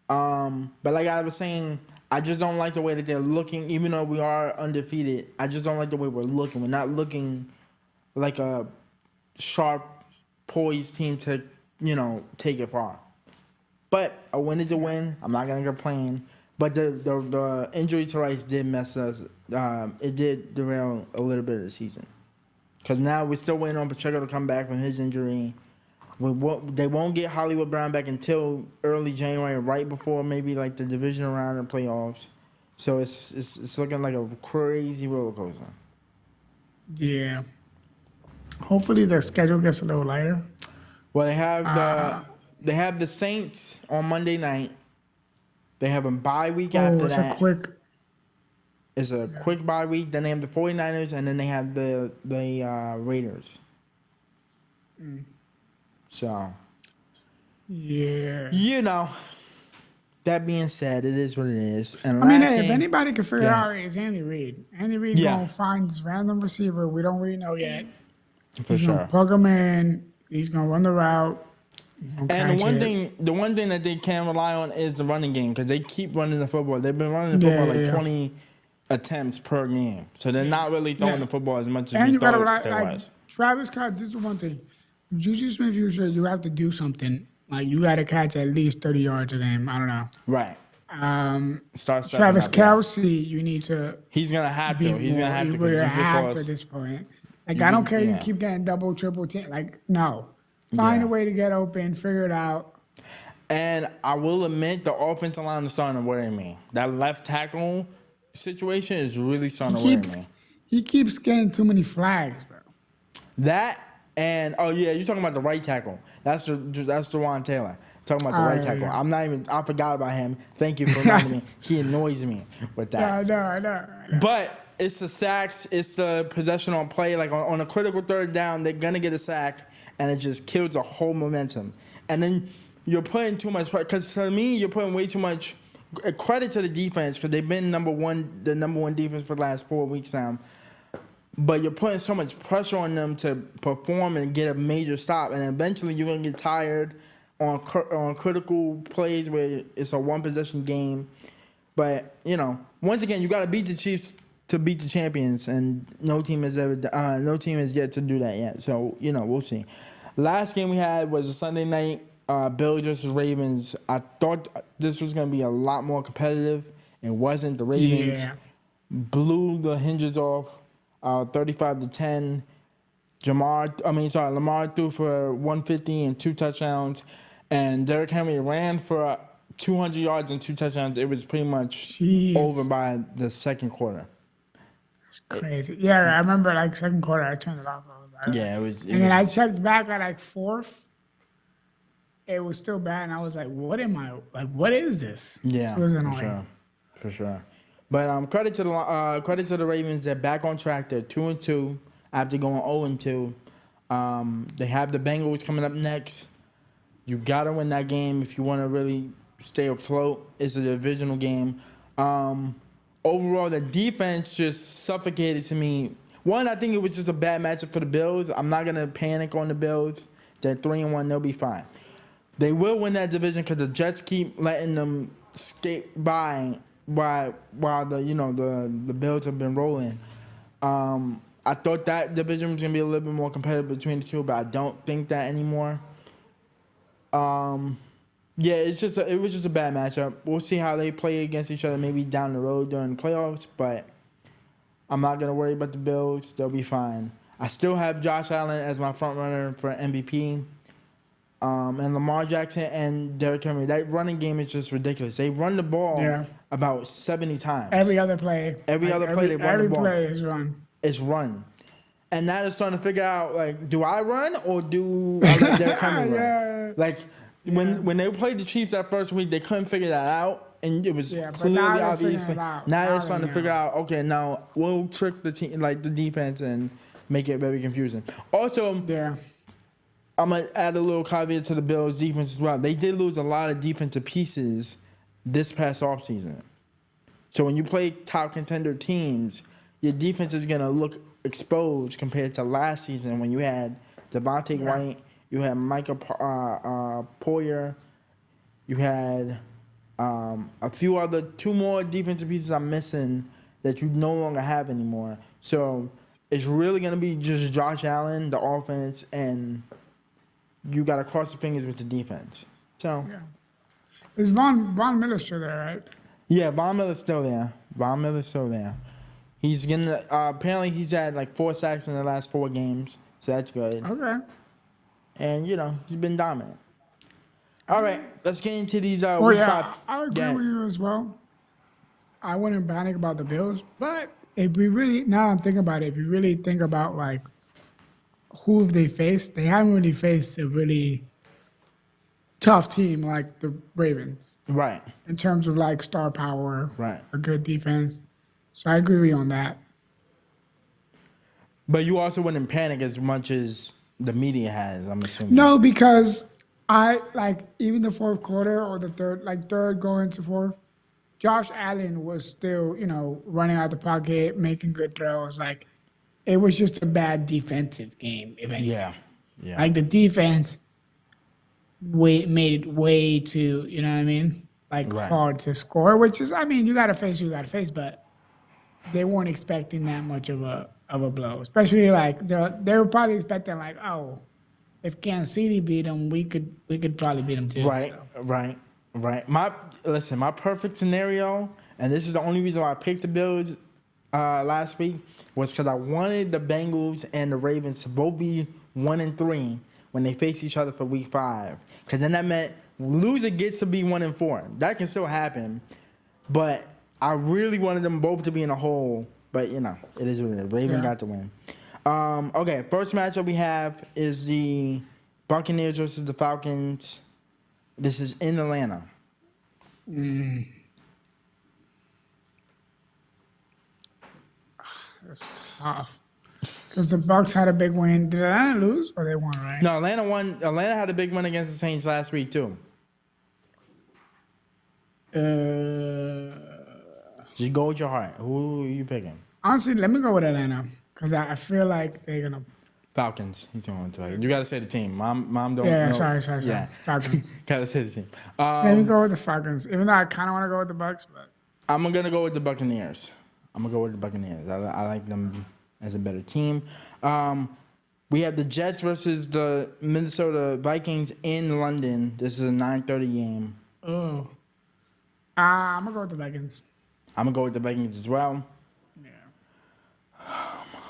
But like I was saying, I just don't like the way that they're looking. Even though we are undefeated, I just don't like the way we're looking. We're not looking like a sharp, poised team to, take it far. But a win is a win. I'm not going to complain. But the injury to Rice did mess us. It did derail a little bit of the season. Because now we're still waiting on Pacheco to come back from his injury. They won't get Hollywood Brown back until early January, right before maybe like the divisional round and playoffs. So it's looking like a crazy roller coaster. Yeah. Hopefully their schedule gets a little lighter. Well, they have the Saints on Monday night. They have a bye week after that. It's a quick bye week. Then they have the 49ers, and then they have the Raiders. So Yeah. You know, that being said, it is what it is. And I mean, last hey, if game, anybody can figure it yeah. out, it's Andy Reid. Andy Reid's Yeah. gonna find this random receiver we don't really know yet. For He's gonna sure. plug him in. He's gonna run the route. He's gonna And catch it. the one thing that they can rely on is the running game because they keep running the football. They've been running the Yeah, football like yeah. 20 attempts per game, so they're not really throwing Yeah. the football as much as And we you gotta thought there like was. Travis Scott. This is the one thing. Juju Smith-Schuster, you have to do something. Like you got to catch at least 30 yards a game. I don't know. Right. Start stepping Travis up, yeah. Kelce, you need to He's gonna have be to. He's gonna more. have to You because really you just have to at lost. this point. Like I don't care. You Yeah. keep getting double, triple team. Like no, find Yeah. a way to get open. Figure it out. And I will admit, the offensive line is starting to worry me. That left tackle situation is really starting to worry me. He keeps getting too many flags, bro. That and oh yeah, you're talking about the right tackle. That's Jawan Taylor. Talking about the Oh, right yeah, tackle. yeah. I forgot about him. Thank you for reminding me. He annoys me with Yeah, that. I know. But it's the sacks, it's the possession on play. Like on a critical third down, they're gonna get a sack, and it just kills the whole momentum. And then you're putting too much because to me, you're putting way too much credit to the defense because they've been the number one defense for the last 4 weeks now. But you're putting so much pressure on them to perform and get a major stop, and eventually you're gonna get tired on critical plays where it's a one possession game. But once again, you got to beat the Chiefs to beat the champions, and no team has yet to do that yet. So we'll see. Last game we had was a Sunday night, Bills versus Ravens. I thought this was gonna be a lot more competitive. It wasn't. The Ravens blew the hinges off. 35-10. Lamar threw for 150 and 2 touchdowns, and Derrick Henry ran for 200 yards and 2 touchdowns. It was pretty much over by the second quarter. It's crazy. Yeah, I remember like second quarter, I turned it off. Yeah, it was. Then I checked back at like fourth. It was still bad, and I was like, "What am I like? What is this?" Yeah, it was annoying. For sure. But credit to the Ravens. They're back on track. They're 2-2 after going 0-2. They have the Bengals coming up next. You gotta win that game if you want to really stay afloat. It's a divisional game. Overall, the defense just suffocated to me. One, I think it was just a bad matchup for the Bills. I'm not gonna panic on the Bills. They're 3-1. They'll be fine. They will win that division because the Jets keep letting them skate by while the Bills have been rolling. I thought that division was gonna be a little bit more competitive between the two, but I don't think that anymore. Yeah, it was just a bad matchup. We'll see how they play against each other maybe down the road during the playoffs, but I'm not gonna worry about the Bills. They'll be fine. I still have Josh Allen as my front runner for MVP. And Lamar Jackson and Derrick Henry. That running game is just ridiculous. They run the ball about 70 times. Every other play. They run the ball. Every play is run. It's run. And now they're starting to figure out, like, do I run or do I let Derrick Henry run? Like, when they played the Chiefs that first week, they couldn't figure that out. And it was clearly obvious. Now they're starting to figure out, okay, now we'll trick the team, like the defense, and make it very confusing. Also, I'm going to add a little caveat to the Bills' defense as well. They did lose a lot of defensive pieces this past offseason. So when you play top contender teams, your defense is going to look exposed compared to last season when you had Devontae White, you had Micah Poyer, you had two more defensive pieces I'm missing that you no longer have anymore. So it's really going to be just Josh Allen, the offense, and you got to cross your fingers with the defense. So, is Von Miller still there, right? Yeah, Von Miller's still there. He's getting apparently he's had like 4 sacks in the last 4 games, so that's good. Okay. And he's been dominant. All right, let's get into these. I agree with you as well. I wouldn't panic about the Bills, but if we really I'm thinking about it. If you really think about like who have they faced, they haven't really faced a really tough team like the Ravens. Right. In terms of like star power. Right. A good defense. So I agree with you on that. But you also wouldn't panic as much as the media has, I'm assuming. No, because I like even the fourth quarter or the third going to fourth. Josh Allen was still, running out the pocket, making good throws. Like it was just a bad defensive game, if anything. Yeah. Yeah. Like the defense made it way too, you know what I mean? Like Right. hard to score, which is, I mean, you got to face, but they weren't expecting that much of a blow. Especially like they were probably expecting like, oh, if Kansas City beat them, we could probably beat them too. Right, So. right. My perfect scenario, and this is the only reason why I picked the Bills last week, was because I wanted the Bengals and the Ravens to both be 1-3 when they face each other for Week 5. Because then that meant loser gets to be 1-4. That can still happen, but I really wanted them both to be in a hole. But it is what it is. Ravens got to win. Okay, first matchup we have is the Buccaneers versus the Falcons. This is in Atlanta. It's tough. Because the Bucs had a big win. Did Atlanta lose or they won, right? No, Atlanta won. Atlanta had a big win against the Saints last week too. Just go with your heart. Who are you picking? Honestly, let me go with Atlanta. Because I feel like they're going to. Falcons. He's going to tell you. You got to say the team. Mom don't know. Yeah, sorry. Yeah. Falcons. Got to say the team. Let me go with the Falcons. Even though I kind of want to go with the Bucs, but. I'm going to go with the Buccaneers. I like them as a better team. We have the Jets versus the Minnesota Vikings in London. This is a 9:30 game. Oh. I'm going to go with the Vikings. I'm going to go with the Vikings as well. Yeah.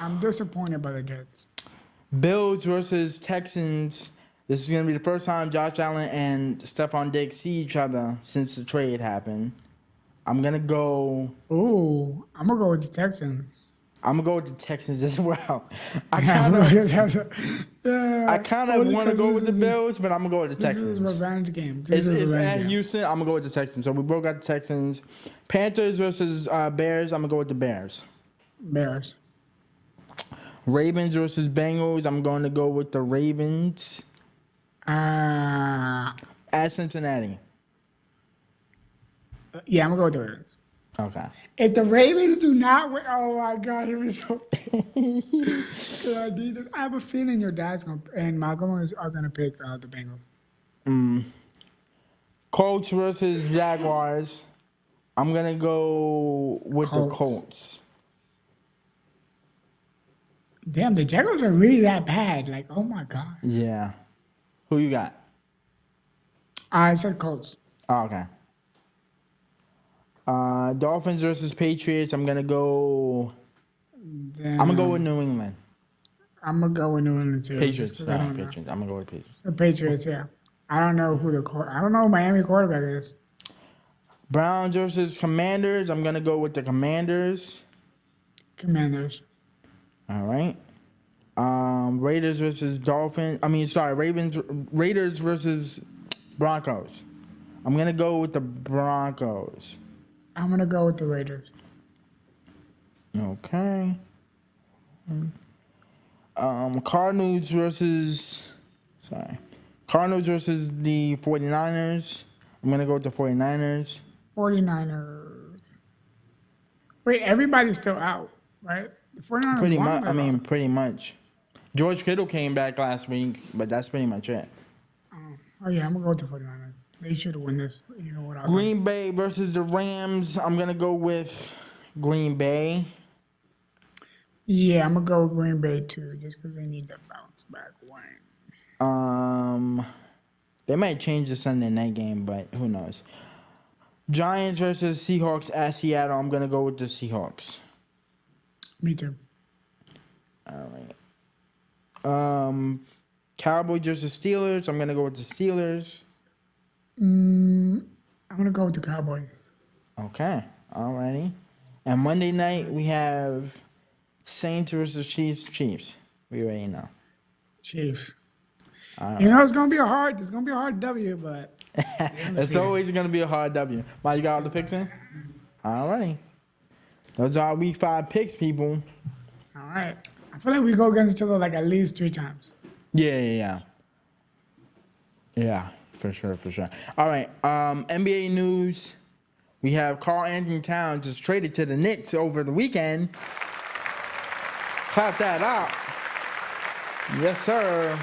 I'm disappointed by the Jets. Bills versus Texans. This is going to be the first time Josh Allen and Stephon Diggs see each other since the trade happened. I'm going to go... Ooh, I'm going to go with the Texans. I'm going to go with the Texans as well. I kind of want to go with the Bills, but I'm going to go with the Texans. This is a revenge game. It's at Houston. I'm going to go with the Texans. So we both got the Texans. Panthers versus Bears. I'm going to go with the Bears. Bears. Ravens versus Bengals. I'm going to go with the Ravens. At Cincinnati. Yeah, I'm going to go with the Ravens. Okay. If the Ravens do not win, oh my God, here we go. I have a feeling your dad's and Malcolm are going to pick the Bengals. Colts versus Jaguars. I'm going to go with the Colts. Damn, the Jaguars are really that bad. Like, oh my God. Yeah. Who you got? I said Colts. Oh, okay. Dolphins versus Patriots. I'm gonna go. Damn. I'm gonna go with New England. I'm gonna go with New England too. Patriots. Patriots. I'm gonna go with Patriots. The Patriots, yeah. I don't know who I don't know who Miami quarterback is. Browns versus Commanders. I'm gonna go with the Commanders. Commanders. All right. Raiders versus Dolphins. Raiders versus Broncos. I'm gonna go with the Broncos. I'm gonna go with the Raiders. Okay. Cardinals versus the 49ers. I'm gonna go with the 49ers. 49ers. Wait, everybody's still out, right? The 49ers Pretty much. Pretty much. George Kittle came back last week, but that's pretty much it. Oh yeah, I'm gonna go with the 49ers. They should have won this. You know what? Green Bay versus the Rams. I'm gonna go with Green Bay. Yeah, I'm gonna go with Green Bay too, just because they need that bounce back win. They might change the Sunday night game, but who knows? Giants versus Seahawks at Seattle. I'm gonna go with the Seahawks. Me too. All right. Cowboys versus Steelers. I'm gonna go with the Steelers. I'm gonna go with the Cowboys. Okay. Alrighty. And Monday night we have Saints versus Chiefs. We already know. Chiefs. Right. You know it's gonna be a hard W, but it's always gonna be a hard W. Mike, you got all the picks in? Alrighty. Those are our Week 5 picks, people. All right. I feel like we go against each other like at least 3 times. Yeah. Yeah, for sure. All right, NBA news. We have Karl Anthony Towns just traded to the Knicks over the weekend. Clap that up. Yes, sir.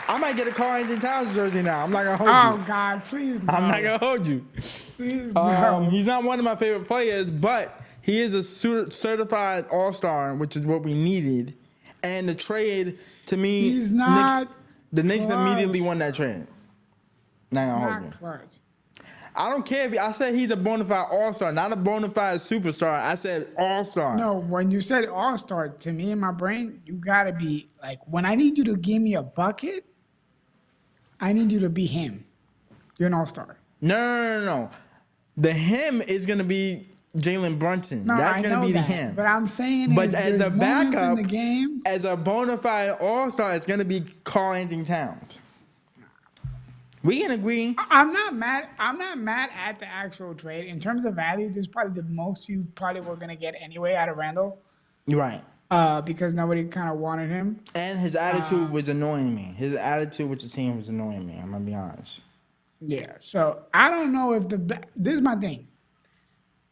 I might get a Karl Anthony Towns jersey now. I'm not going to hold you. Oh, God, please no. I'm not going to hold you. Please no. He's not one of my favorite players, but he is a certified all-star, which is what we needed. And the trade, to me, He's not the Knicks clutch. immediately won that trade. Not going to hold you. Clutch. I don't care if I said he's a bona fide all-star, not a bona fide superstar. I said all-star. No, when you said all-star, to me in my brain, you got to be like, when I need you to give me a bucket, I need you to be him. You're an all-star. No. The him is going to be Jalen Brunson. No, That's I going to know be that. the him. But I'm saying But is as a moments backup, in the game, as a bona fide all-star, it's going to be Karl Anthony Towns. We can agree. I'm not mad at the actual trade. In terms of value, this is probably the most you probably were going to get anyway out of Randall. You're right. Because nobody kind of wanted him. And his attitude was annoying me. His attitude with the team was annoying me. I'm going to be honest. Yeah. So I don't know if this is my thing.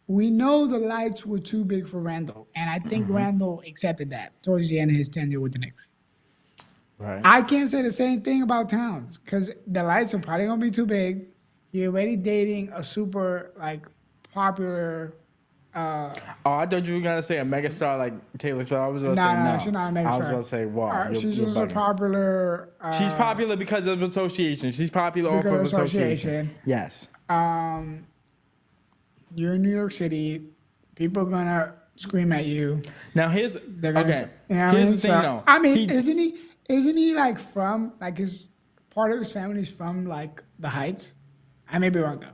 We know the lights were too big for Randall. And I think Randall accepted that towards the end of his tenure with the Knicks. Right. I can't say the same thing about Towns because the lights are probably going to be too big. You're already dating a super, popular... I thought you were going to say a megastar like Taylor Swift. I was going to say no. No, she's not a megastar. I was going to say, wow. She's you're just a bugging. popular... She's popular because of association. She's popular off of association. Yes. You're in New York City. People are going to scream at you. Now, here's... They're gonna Okay. Here's the thing, though. I mean, isn't he from, his... Part of his family is from, the Heights? I may be wrong, though.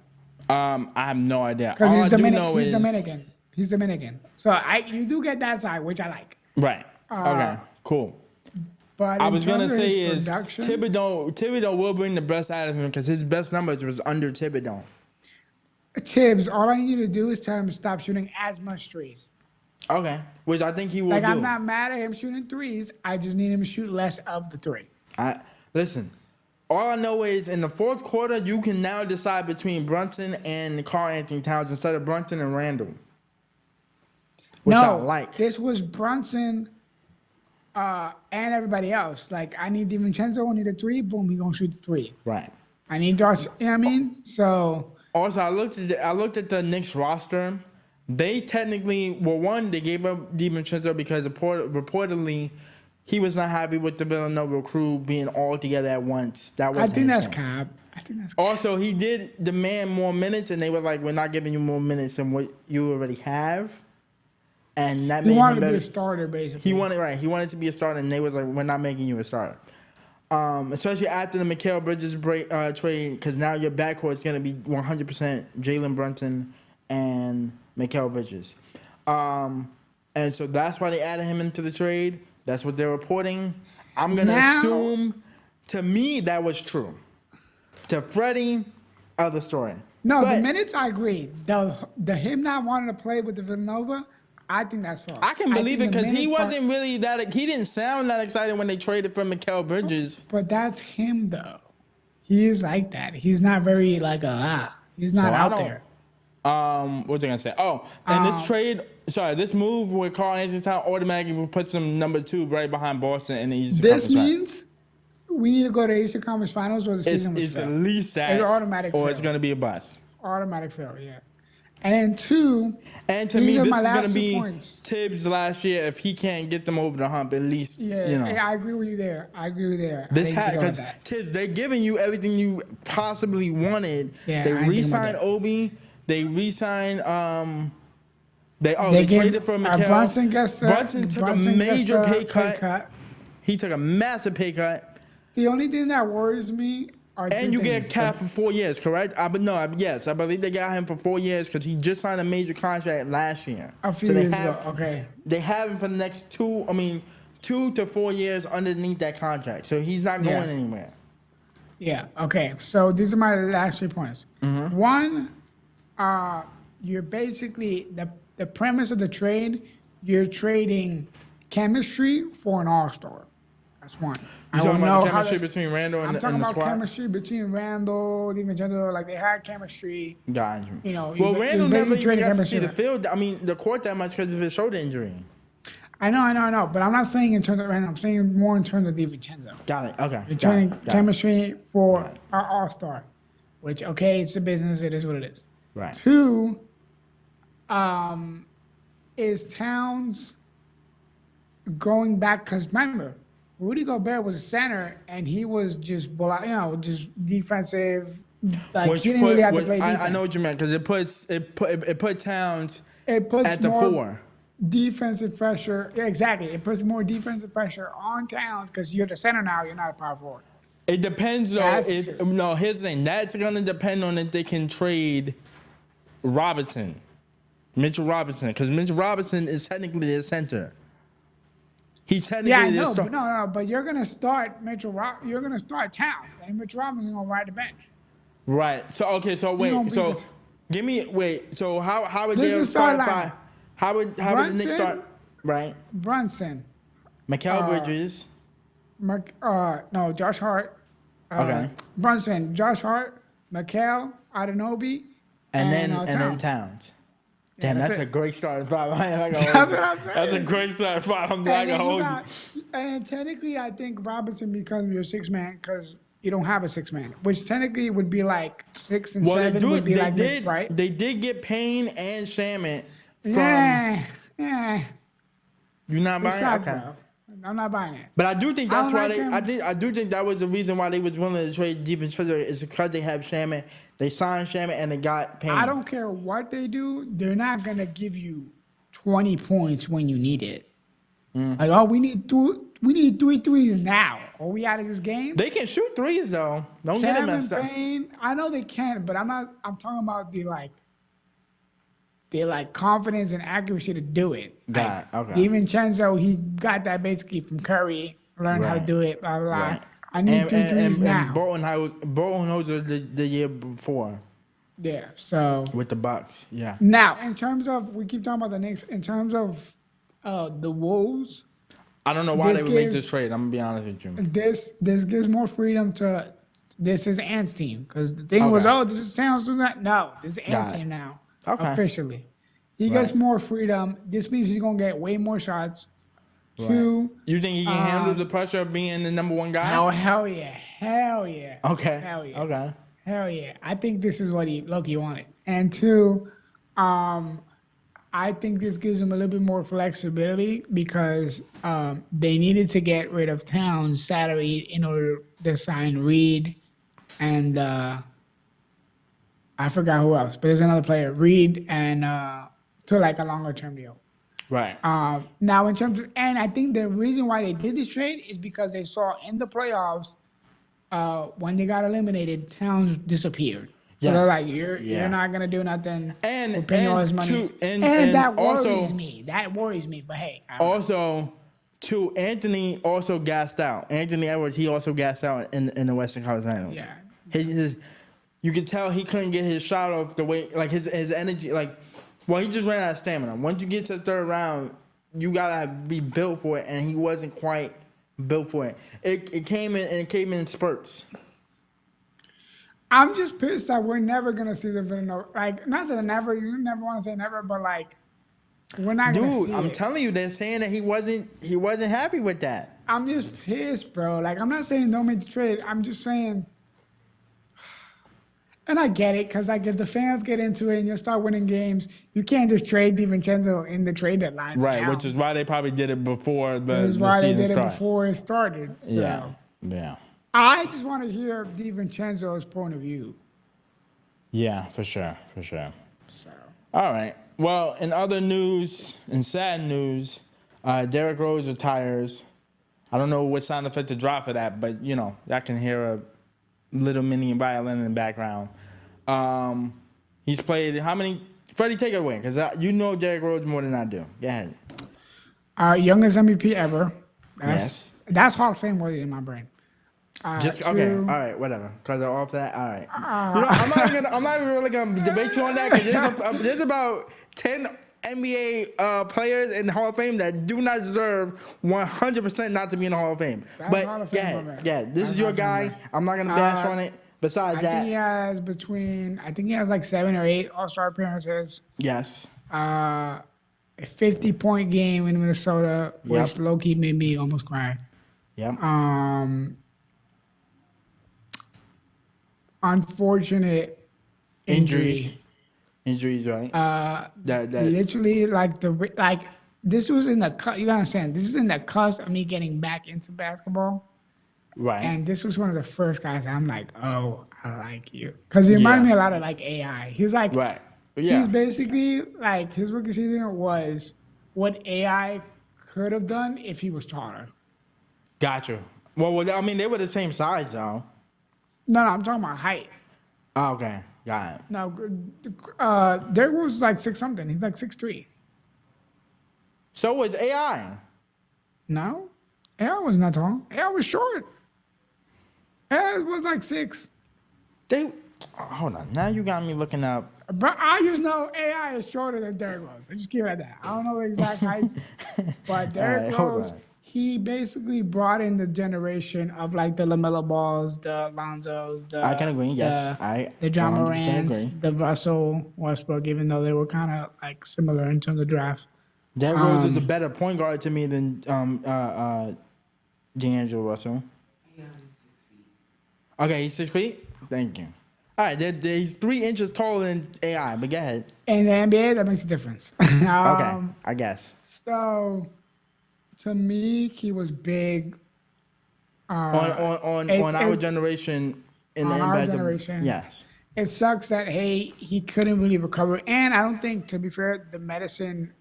I have no idea. Because All he's I do know is Dominican. He's Dominican. So you do get that side, which I like. Right. Okay. Cool. But I was gonna say is production, Thibodeau will bring the best out of him because his best numbers was under Thibodeau. Tibbs, all I need you to do is tell him to stop shooting as much threes. Okay. Which I think he will do. I'm not mad at him shooting threes. I just need him to shoot less of the three. Listen. All I know is in the fourth quarter, you can now decide between Brunson and Karl Anthony Towns instead of Brunson and Randall. Which I like. This was Brunson and everybody else. I need DiVincenzo, I need a three. Boom, he gonna shoot the three. Right. I need Josh. You know what I mean? So. Also, I looked at the Knicks roster. They technically, one, they gave up DiVincenzo because reportedly he was not happy with the Villanova crew being all together at once. I think that's cap. Also, he did demand more minutes, and they were like, "We're not giving you more minutes than what you already have." And that made him wanted to better. be a starter, basically. He wanted to be a starter, and they was like, "We're not making you a starter." Especially after the Mikal Bridges trade, because now your backcourt is going to be 100% Jalen Brunson and Mikal Bridges. And so that's why they added him into the trade. That's what they're reporting. I'm going to assume, to me, that was true. To Fredy, other story. No, the minutes, I agree. The him not wanting to play with the Villanova, I think that's false. I can believe it because he wasn't really that. He didn't sound that excited when they traded for Mikal Bridges. But that's him, though. He is like that. He's not very He's not out there. What was I gonna say? Oh, and this move with Karl Anthony Towns automatically puts him number 2 right behind Boston in the Eastern Conference. This means we need to go to Eastern Conference Finals or the season was It's at least that. It's automatic. Or it's gonna be a bust. Automatic fail, yeah. And then 2. And to me, this is going to be points. Tibbs last year if he can't get them over the hump, at least. Yeah, I agree with you there. This because Tibbs, they're giving you everything you possibly wanted. Yeah, they re-signed Obi. They re-signed. They traded for Mikal. Brunson took a major pay cut. He took a massive pay cut. The only thing that worries me. And you get a cap for 4 years, correct? I believe they got him for 4 years because he just signed a major contract last year. A few years ago, okay. They have him for the next 2 to 4 years underneath that contract. So he's not going anywhere. Yeah, okay. So these are my last 3 points. Mm-hmm. One, you're basically, the premise of the trade, you're trading chemistry for an all-star. That's one. You talking about the chemistry between Randall and the squad? I'm talking about chemistry between Randall, DiVincenzo. Like, they had chemistry. Gotcha. You know, well, Randall never even got to see chemistry. the field. I mean, the court that much because of his shoulder injury. I know. But I'm not saying in terms of Randall. I'm saying more in terms of DiVincenzo. Got it. Okay. In terms of chemistry for our All-Star, which, okay, it's a business. It is what it is. Right. 2, is Towns going back? Because remember, Rudy Gobert was a center, and he was just, just defensive. Like, he didn't really have to play defense. I know what you meant, because it put Towns at the 4. Defensive pressure. Yeah, exactly. It puts more defensive pressure on Towns because you're the center now. You're not a power forward. It depends, though. Here's the thing. That's going to depend on if they can trade Mitchell Robinson, because Mitchell Robinson is technically their center. He's technically but you're gonna start You're gonna start Towns, and Mitchell Robinson's gonna ride the bench. Right. So wait. So how would they start? How would the Knicks start? Right. Brunson. Mikal Bridges. Josh Hart. Okay. Brunson, Josh Hart, Mikal, Adenobi, and then Towns. Damn, that's a great starting spot. That's what I'm saying. That's a great starting spot. I'm not gonna hold you. And technically, I think Robinson becomes your 6-man because you don't have a 6-man, which technically would be like 6 and 7 would be like this, right? They did get Payne and Shaman from. Yeah. You're not buying it? Okay. I'm not buying it. But I do think that's why I do think that was the reason why they was willing to trade DiVincenzo is because they have Shaman. They signed Shaman and they got Payne. I don't care what they do. They're not gonna give you 20 points when you need it. Like, we need 3 threes now. Are we out of this game? They can shoot threes though. Don't get them messed up. Payne, I know they can, but I'm talking about the confidence and accuracy to do it. Okay. DiVincenzo, he got that basically from Curry. Learned how to do it. Blah blah. Right. I need 3 threes now. And Bolton knows the year before. Yeah. So with the Bucks, yeah. Now, in terms of, we keep talking about the Knicks. In terms of the Wolves, I don't know why they would make this trade. I'm gonna be honest with you. This gives more freedom to. This is Ant's team, because the thing was, this is Towns doing that. No, this is Ant's team now. Okay. Officially, he gets more freedom. This means he's gonna get way more shots. Right. 2. You think he can handle the pressure of being the number 1 guy? Oh, hell yeah. Okay. Hell yeah. Okay. Hell yeah. I think this is what Loki wanted. And 2, I think this gives him a little bit more flexibility because they needed to get rid of Towns' salary in order to sign Reed and I forgot who else, but there's another player, Reed, and to like a longer term deal. Right. Now, in terms of, and I think the reason why they did this trade is because they saw in the playoffs when they got eliminated, Towns disappeared. Yes. So they're like, you're not gonna do nothing. And we're paying all this money. And that worries me. That worries me. But hey. Anthony also gassed out. Anthony Edwards, he also gassed out in the Western Conference Finals. Yeah. You could tell he couldn't get his shot off the way, like his energy, like. Well, he just ran out of stamina. Once you get to the 3rd round, you gotta be built for it, and he wasn't quite built for it. It came in spurts. I'm just pissed that we're never gonna see the Villanova. Like, not that you never want to say never, but like, we're not gonna see it. Dude, I'm telling you, they're saying that he wasn't happy with that. I'm just pissed, bro. Like, I'm not saying don't make the trade. I'm just saying. And I get it, because like if the fans get into it and you'll start winning games, you can't just trade DiVincenzo in the trade deadline. Right, which is why they probably did it before the season started. Why they did it before it started. So. Yeah. I just want to hear DiVincenzo's point of view. Yeah, for sure. So. All right. Well, in other news, in sad news, Derrick Rose retires. I don't know what sound effect to drop for that, but y'all can hear a little mini violin in the background. He's played how many? Fredy, take it away, because Derrick Rose more than I do. Go ahead. Youngest MVP ever. Yes. That's Hall of Fame worthy in my brain. Okay. All right. Whatever. Because off that. All right. I'm not even really gonna debate you on that, because there's about 10 NBA players in the Hall of Fame that do not deserve 100% not to be in the Hall of Fame. That's But Hall of Fame, my man. this is your guy. I'm not gonna bash on it. Besides I that, think he has like 7 or 8 All-Star appearances. yes. A 50-point game in Minnesota, which low-key made me almost cry. Yep. Unfortunate injuries. Injuries, right? That Literally, this was in the you gotta understand. This is in the cusp of me getting back into basketball, right. and this was one of the first guys I'm like, oh, I like you, because he reminded me a lot of like AI. He's like, right. Yeah. He's basically like his rookie season was what AI could have done if he was taller. Gotcha. Well, I mean, they were the same size, though. No, I'm talking about height. Oh, okay. Got it. No, Derrick Rose was like 6 something. He's like 6'3". So was AI. No, AI was not tall. AI was short. AI was like 6. Hold on. Now you got me looking up. But I just know AI is shorter than Derrick Rose. I just keep it at that. I don't know the exact heights, but Derrick Rose, he basically brought in the generation of like the LaMelo Balls, the Lonzos, I can agree. Yes, the John Morants, the Russell Westbrook. Even though they were kind of like similar in terms of draft. Derrick Rose is a better point guard to me than D'Angelo Russell. Okay, he's 6 feet. Thank you. All right, he's 3 inches taller than AI, but go ahead. In the NBA, that makes a difference. Okay, I guess. So, to me, he was big. On our generation, in the our NBA, generation, yes. It sucks that he couldn't really recover, and I don't think, to be fair, the medicine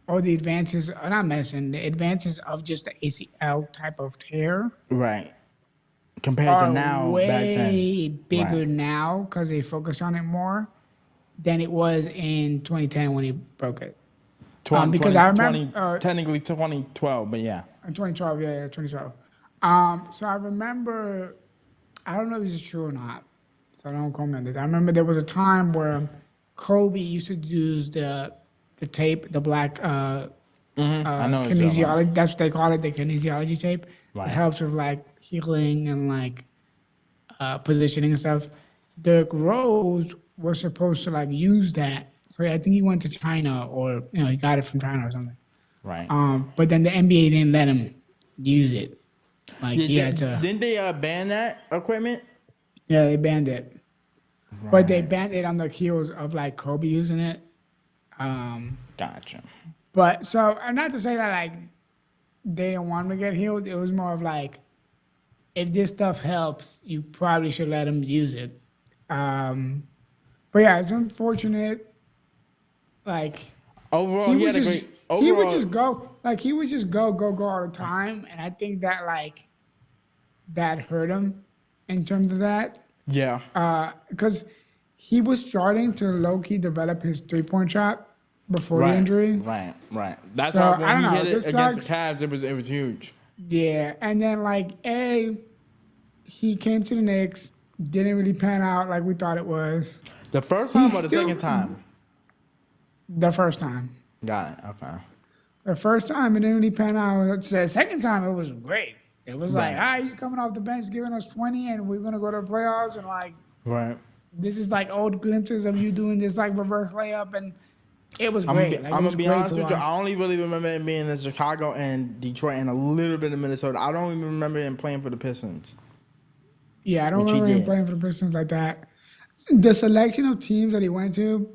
or the advances, or not medicine, the advances of just the ACL type of tear, right? Compared to now, way back then. bigger now because they focus on it more than it was in 2010 when he broke it. Because I remember technically 2012, but yeah. In 2012, yeah, 2012. So I remember, I don't know if this is true or not, so don't comment this. I remember there was a time where Kobe used to use the tape, the black kinesiology. That's what they call it, the kinesiology tape. Right. It helps with like healing and like positioning and stuff. Derrick Rose was supposed to like use that. So I think he went to China, or he got it from China or something. Right. But then the NBA didn't let him use it. Like he had to. Didn't they ban that equipment? Yeah, they banned it. Right. But they banned it on the heels of like Kobe using it. Gotcha. But so, and not to say that like they didn't want him to get healed. It was more of like, if this stuff helps, you probably should let him use it. But yeah, it's unfortunate. Like overall, he would just go all the time, and I think that like that hurt him in terms of that. Yeah. Because he was starting to low-key develop his three-point shot before the injury. Right. That's why when he hit it against the Cavs, it was huge. Yeah, and then like he came to the Knicks, didn't really pan out like we thought it was. The first time or the second time? The first time. Got it. Okay. The first time it didn't really pan out. The second time it was great. It was like, you coming off the bench giving us 20 and we're gonna go to the playoffs, and like this is like old glimpses of you doing this like reverse layup, and it was great. I'm gonna be honest with you. I only really remember him being in Chicago and Detroit and a little bit of Minnesota. I don't even remember him playing for the Pistons. Yeah, I don't remember him playing for the Pistons like that. The selection of teams that he went to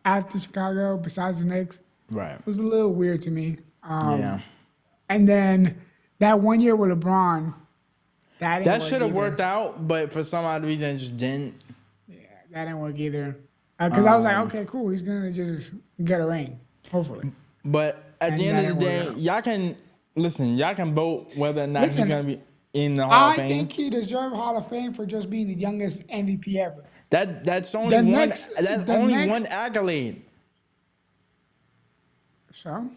after Chicago, besides the Knicks, was a little weird to me. And then that 1 year with LeBron, that should have worked out, but for some odd reason it just didn't. Yeah, that didn't work either. Because I was like, okay, cool, he's gonna just get a ring, hopefully. But at the end of the day, y'all can vote whether or not he's gonna be in the Hall of Fame. I think he deserves Hall of Fame for just being the youngest MVP ever. That's only one accolade. So?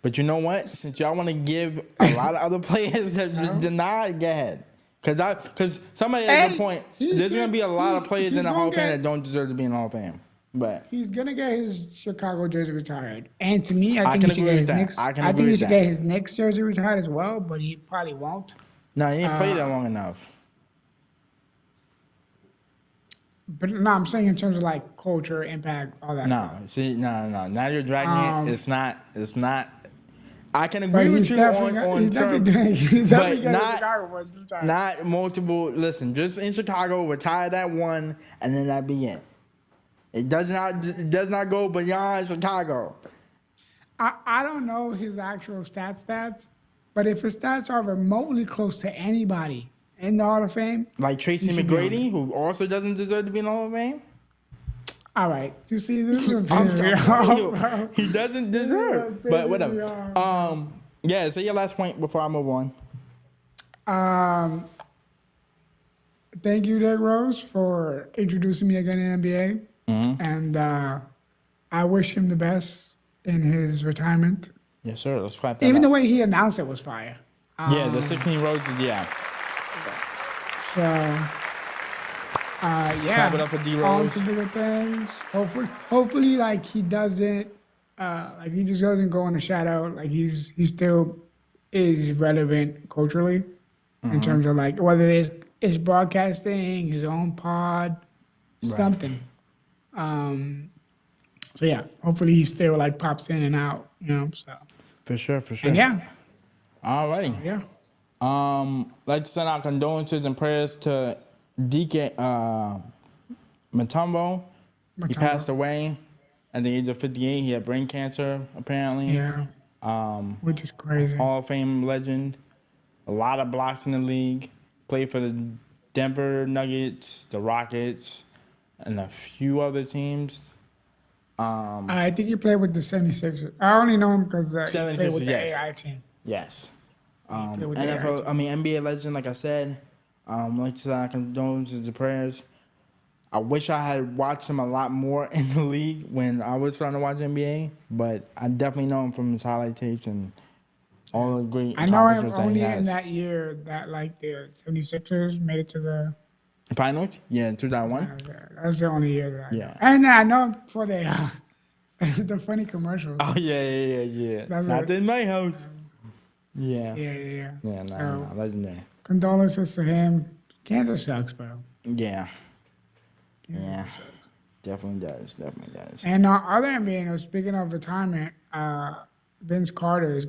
But you know what? Since y'all want to give a lot of other players that denied, go ahead. Because somebody at one point, there's going to be a lot of players in the Hall of Fame that don't deserve to be in the Hall of Fame. But he's gonna get his Chicago jersey retired, and to me, I I think can he should agree get with his that. Knicks. I can I agree think he with should that. get his Knicks jersey retired as well, but he probably won't. no, he didn't play that long enough. But no, I'm saying in terms of like culture, impact, all that. No, see, no. Now you're dragging it. It's not. I can But agree with he's you definitely, on he's terms, definitely doing. He's definitely but getting not Chicago ones retired. not multiple. Listen, just in Chicago, retire that one, and then that be it. It does not go beyond Chicago. I don't know his actual stats, but if his stats are remotely close to anybody in the Hall of Fame, Like Tracy he should be on it. McGrady, who also doesn't deserve to be in the Hall of Fame. All right, you see, this is a I'm pissing me telling you, off, bro. he doesn't This is deserve. a But pissing me whatever. off. Yeah. Say your last point before I move on. Thank you, Derrick Rose, for introducing me again in NBA, Mm-hmm. and I wish him the best in his retirement. Yes, sir. Let's clap that Even up. the way he announced it was fire. Yeah, the 16 roads. Yeah. So, yeah. Clap it up for D. On Rose. to bigger things. Hopefully, like he doesn't, like he just doesn't go in the shadow. Like he still is relevant culturally in terms of like whether it's broadcasting, his own pod, something. So yeah, hopefully he still like pops in and out, you know. So For sure. and yeah, Alrighty. yeah. Like to send out condolences and prayers to Dikembe Mutombo. He passed away at the age of 58. He had brain cancer, apparently. Yeah, which is crazy. Hall of Fame legend. A lot of blocks in the league. Played for the Denver Nuggets, the Rockets, and a few other teams. I think he played with the 76ers. I only know him because he played 76ers, with the yes. AI team. Yes. played with the AI NFL, team. I mean NBA legend, like I said. Like to send condolences and prayers. I wish I had watched him a lot more in the league when I was starting to watch NBA, but I definitely know him from his highlight tapes and all the great I know him accomplishments that he only has. in that year that like the 76ers made it to the. Finals? Yeah, in 2001. That's the only year that I know. Yeah. And I know him for the the funny commercials. Oh yeah. That's Not it. in my house. Yeah. Yeah. Yeah, no, legendary. Condolences to him. Cancer sucks, bro. Yeah. Yeah. Definitely does. And other NBA news, speaking of retirement, Vince Carter is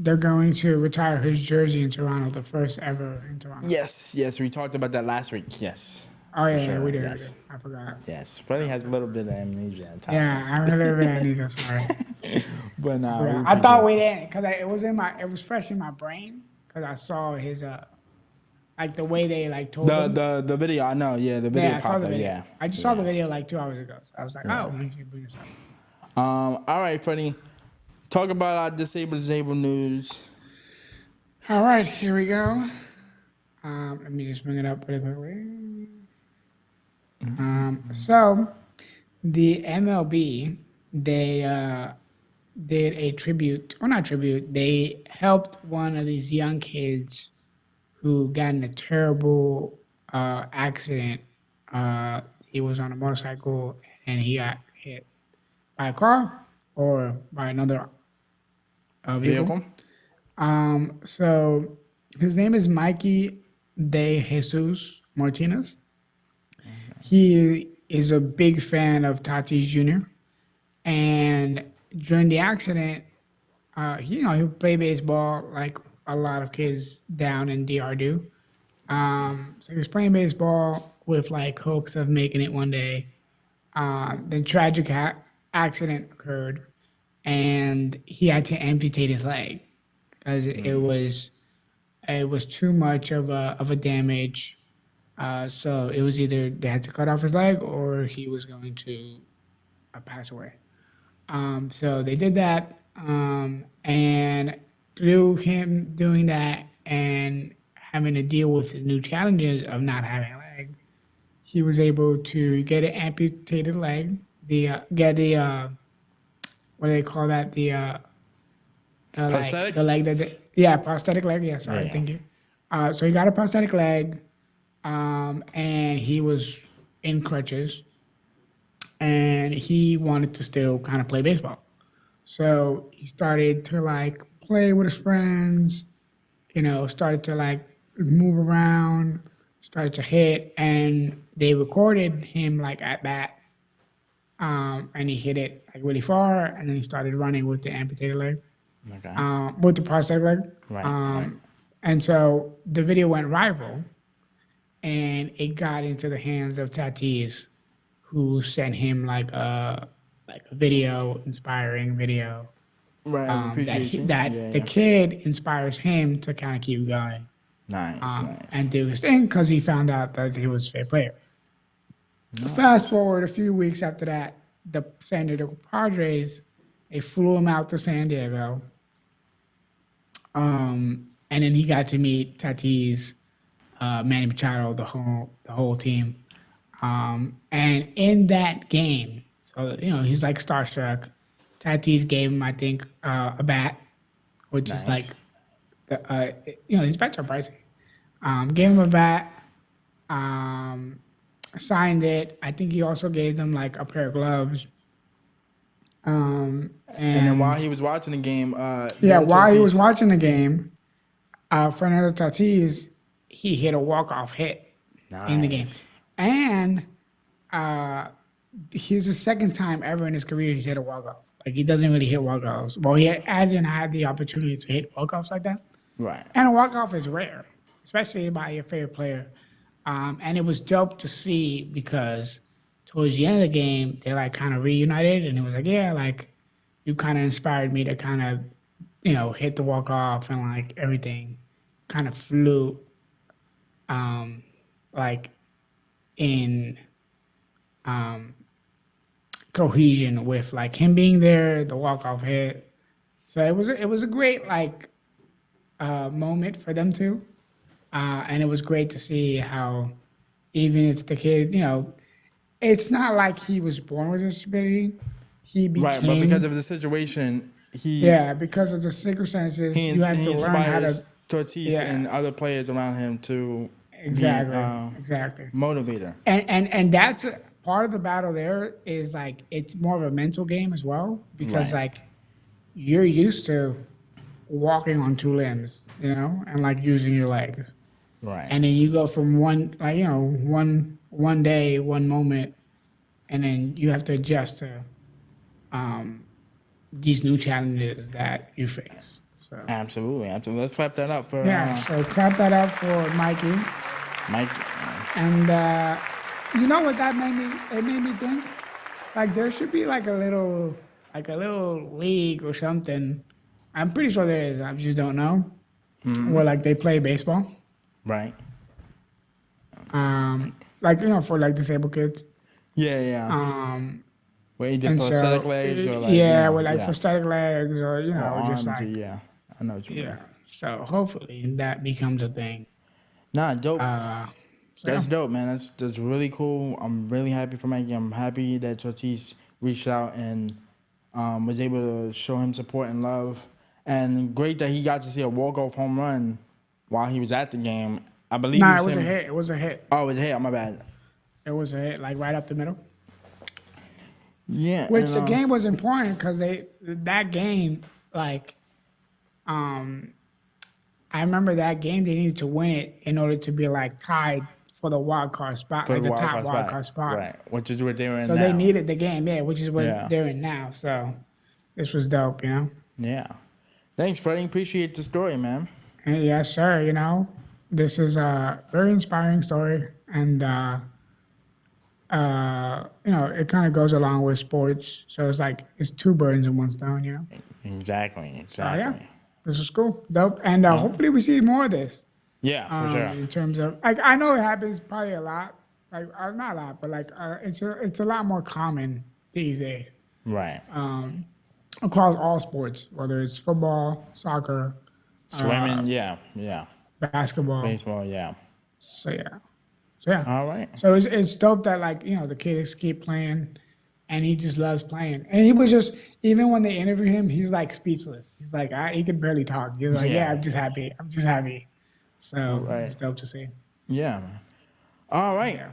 they're going to retire his jersey in Toronto, the first ever in Toronto. Yes, we talked about that last week. Yes. Oh yeah, sure, we did. yes. I forgot. Yes. Freddie has a little bit of amnesia at times. Yeah, I'm a little bit uneasy. Sorry. But no. Yeah, I thought we didn't because it was fresh in my brain because I saw his like the way they like told him. the video, I know, yeah, the video Yeah, I saw popped the up, video. yeah. I just saw the video like 2 hours ago. So I was like, oh, we should bring this up. All right, Freddie. Talk about our disabled news. All right, here we go. Let me just bring it up really quickly. So the MLB, they did a tribute, or not tribute, they helped one of these young kids who got in a terrible accident. He was on a motorcycle and he got hit by a car or by another vehicle. So his name is Mikey De Jesus Martinez. He is a big fan of Tatis Jr. And during the accident, he played baseball like a lot of kids down in DR do. So he was playing baseball with like hopes of making it one day. Then tragic accident occurred, and he had to amputate his leg because it was too much of a damage. So it was either they had to cut off his leg or he was going to pass away. So they did that, and through him doing that and having to deal with the new challenges of not having a leg, he was able to get an amputated leg. Get the what do they call that? Prosthetic? The leg prosthetic leg. Yeah, sorry, thank you. So he got a prosthetic leg, and he was in crutches, and he wanted to still kind of play baseball. So he started to like play with his friends, started to like move around, started to hit, and they recorded him like at bat. And he hit it like really far, and then he started running with the amputated leg, Okay. with the prosthetic leg. Right. And so the video went viral, and it got into the hands of Tatis, who sent him like a video, inspiring video. Right. Appreciation. The kid inspires him to kind of keep going. Nice. And do his thing because he found out that he was a fair player. Nice. Fast forward a few weeks after that, the San Diego Padres, they flew him out to San Diego. And then he got to meet Tatis, Manny Machado, the whole team. And in that game, so he's like starstruck. Tatis gave him, I think, a bat, which is like, these bats are pricey. Gave him a bat, signed it. I think he also gave them like a pair of gloves. And then while he was watching the game, while he was watching the game, Fernando Tatis, he hit a walk-off hit in the game. And he's the second time ever in his career he's hit a walk-off. Like, he doesn't really hit walk-offs. Well, he hasn't had the opportunity to hit walk-offs like that. Right. And a walk-off is rare, especially by your favorite player. And it was dope to see because towards the end of the game, they like kind of reunited, and it was like, yeah, like you kind of inspired me to kind of, hit the walk-off, and like everything kind of flew, like in cohesion with like him being there, the walk-off hit. So it was a great like moment for them two. And it was great to see how even if the kid, it's not like he was born with a disability. He became... Right, but because of the situation, because of the circumstances, you have to learn how to... Tatis and other players around him to exactly motivator. And that's part of the battle there is like it's more of a mental game as well because like you're used to walking on two limbs, and like using your legs. Right. And then you go from one day, one moment, and then you have to adjust to these new challenges that you face. So Absolutely. Let's clap that up for so clap that up for Mikey. And you know what that made me? It made me think like there should be like a little league or something. I'm pretty sure there is. I just don't know. Where like they play baseball. Right. Like for like disabled kids. Yeah. Where you did prosthetic legs or like with like prosthetic legs or just like I know what you mean. Yeah. So hopefully that becomes a thing. Nah, dope. That's dope, man. That's really cool. I'm really happy for Mikey. I'm happy that Tatis reached out and was able to show him support and love. And great that he got to see a walk-off home run while he was at the game. I believe it was a hit. It was a hit. Oh, it was a hit. My bad. It was a hit, like right up the middle. Yeah. Which the game was important because that game, like, I remember that game they needed to win it in order to be like tied for the wild card spot, like the top wild card spot. Right, which is what they're in now. So they needed the game, which is what they're in now. So this was dope, Yeah. Thanks, Freddie. Appreciate the story, man. And yes, sir. This is a very inspiring story, and it kind of goes along with sports. So it's like it's two birds in one stone, Exactly. This is cool, dope, and hopefully we see more of this. Yeah, for sure. In terms of like, I know it happens probably a lot, like not a lot, but like it's a lot more common these days. Right. Across all sports, whether it's football, soccer, swimming, basketball, baseball, So yeah. All right. So it's dope that like the kids keep playing, and he just loves playing. And he was just even when they interview him, he's like speechless. He's like he could barely talk. He's like, I'm just happy. So it's dope to see. Yeah, man. All right. Yeah.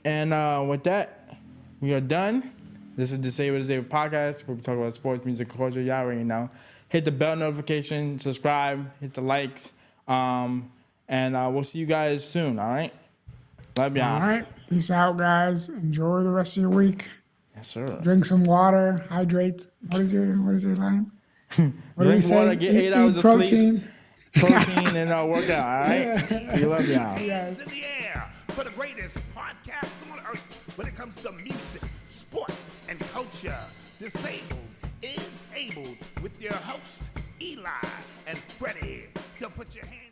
And with that, we are done. This is Disabled Podcast, where we talk about sports, music, culture. Y'all already know. Hit the bell notification, subscribe, hit the likes, and we'll see you guys soon. All right. Love y'all. All right. Peace out, guys. Enjoy the rest of your week. Yes, sir. Drink some water. Hydrate. What is your line? What Drink water. Get 8 hours of protein. Sleep. Protein and work out. All right. We love y'all. Yes. In the air for the greatest podcast on earth when it comes to music, sports, and culture. Disabled is able with your host Eli and Fredy. So put your hands.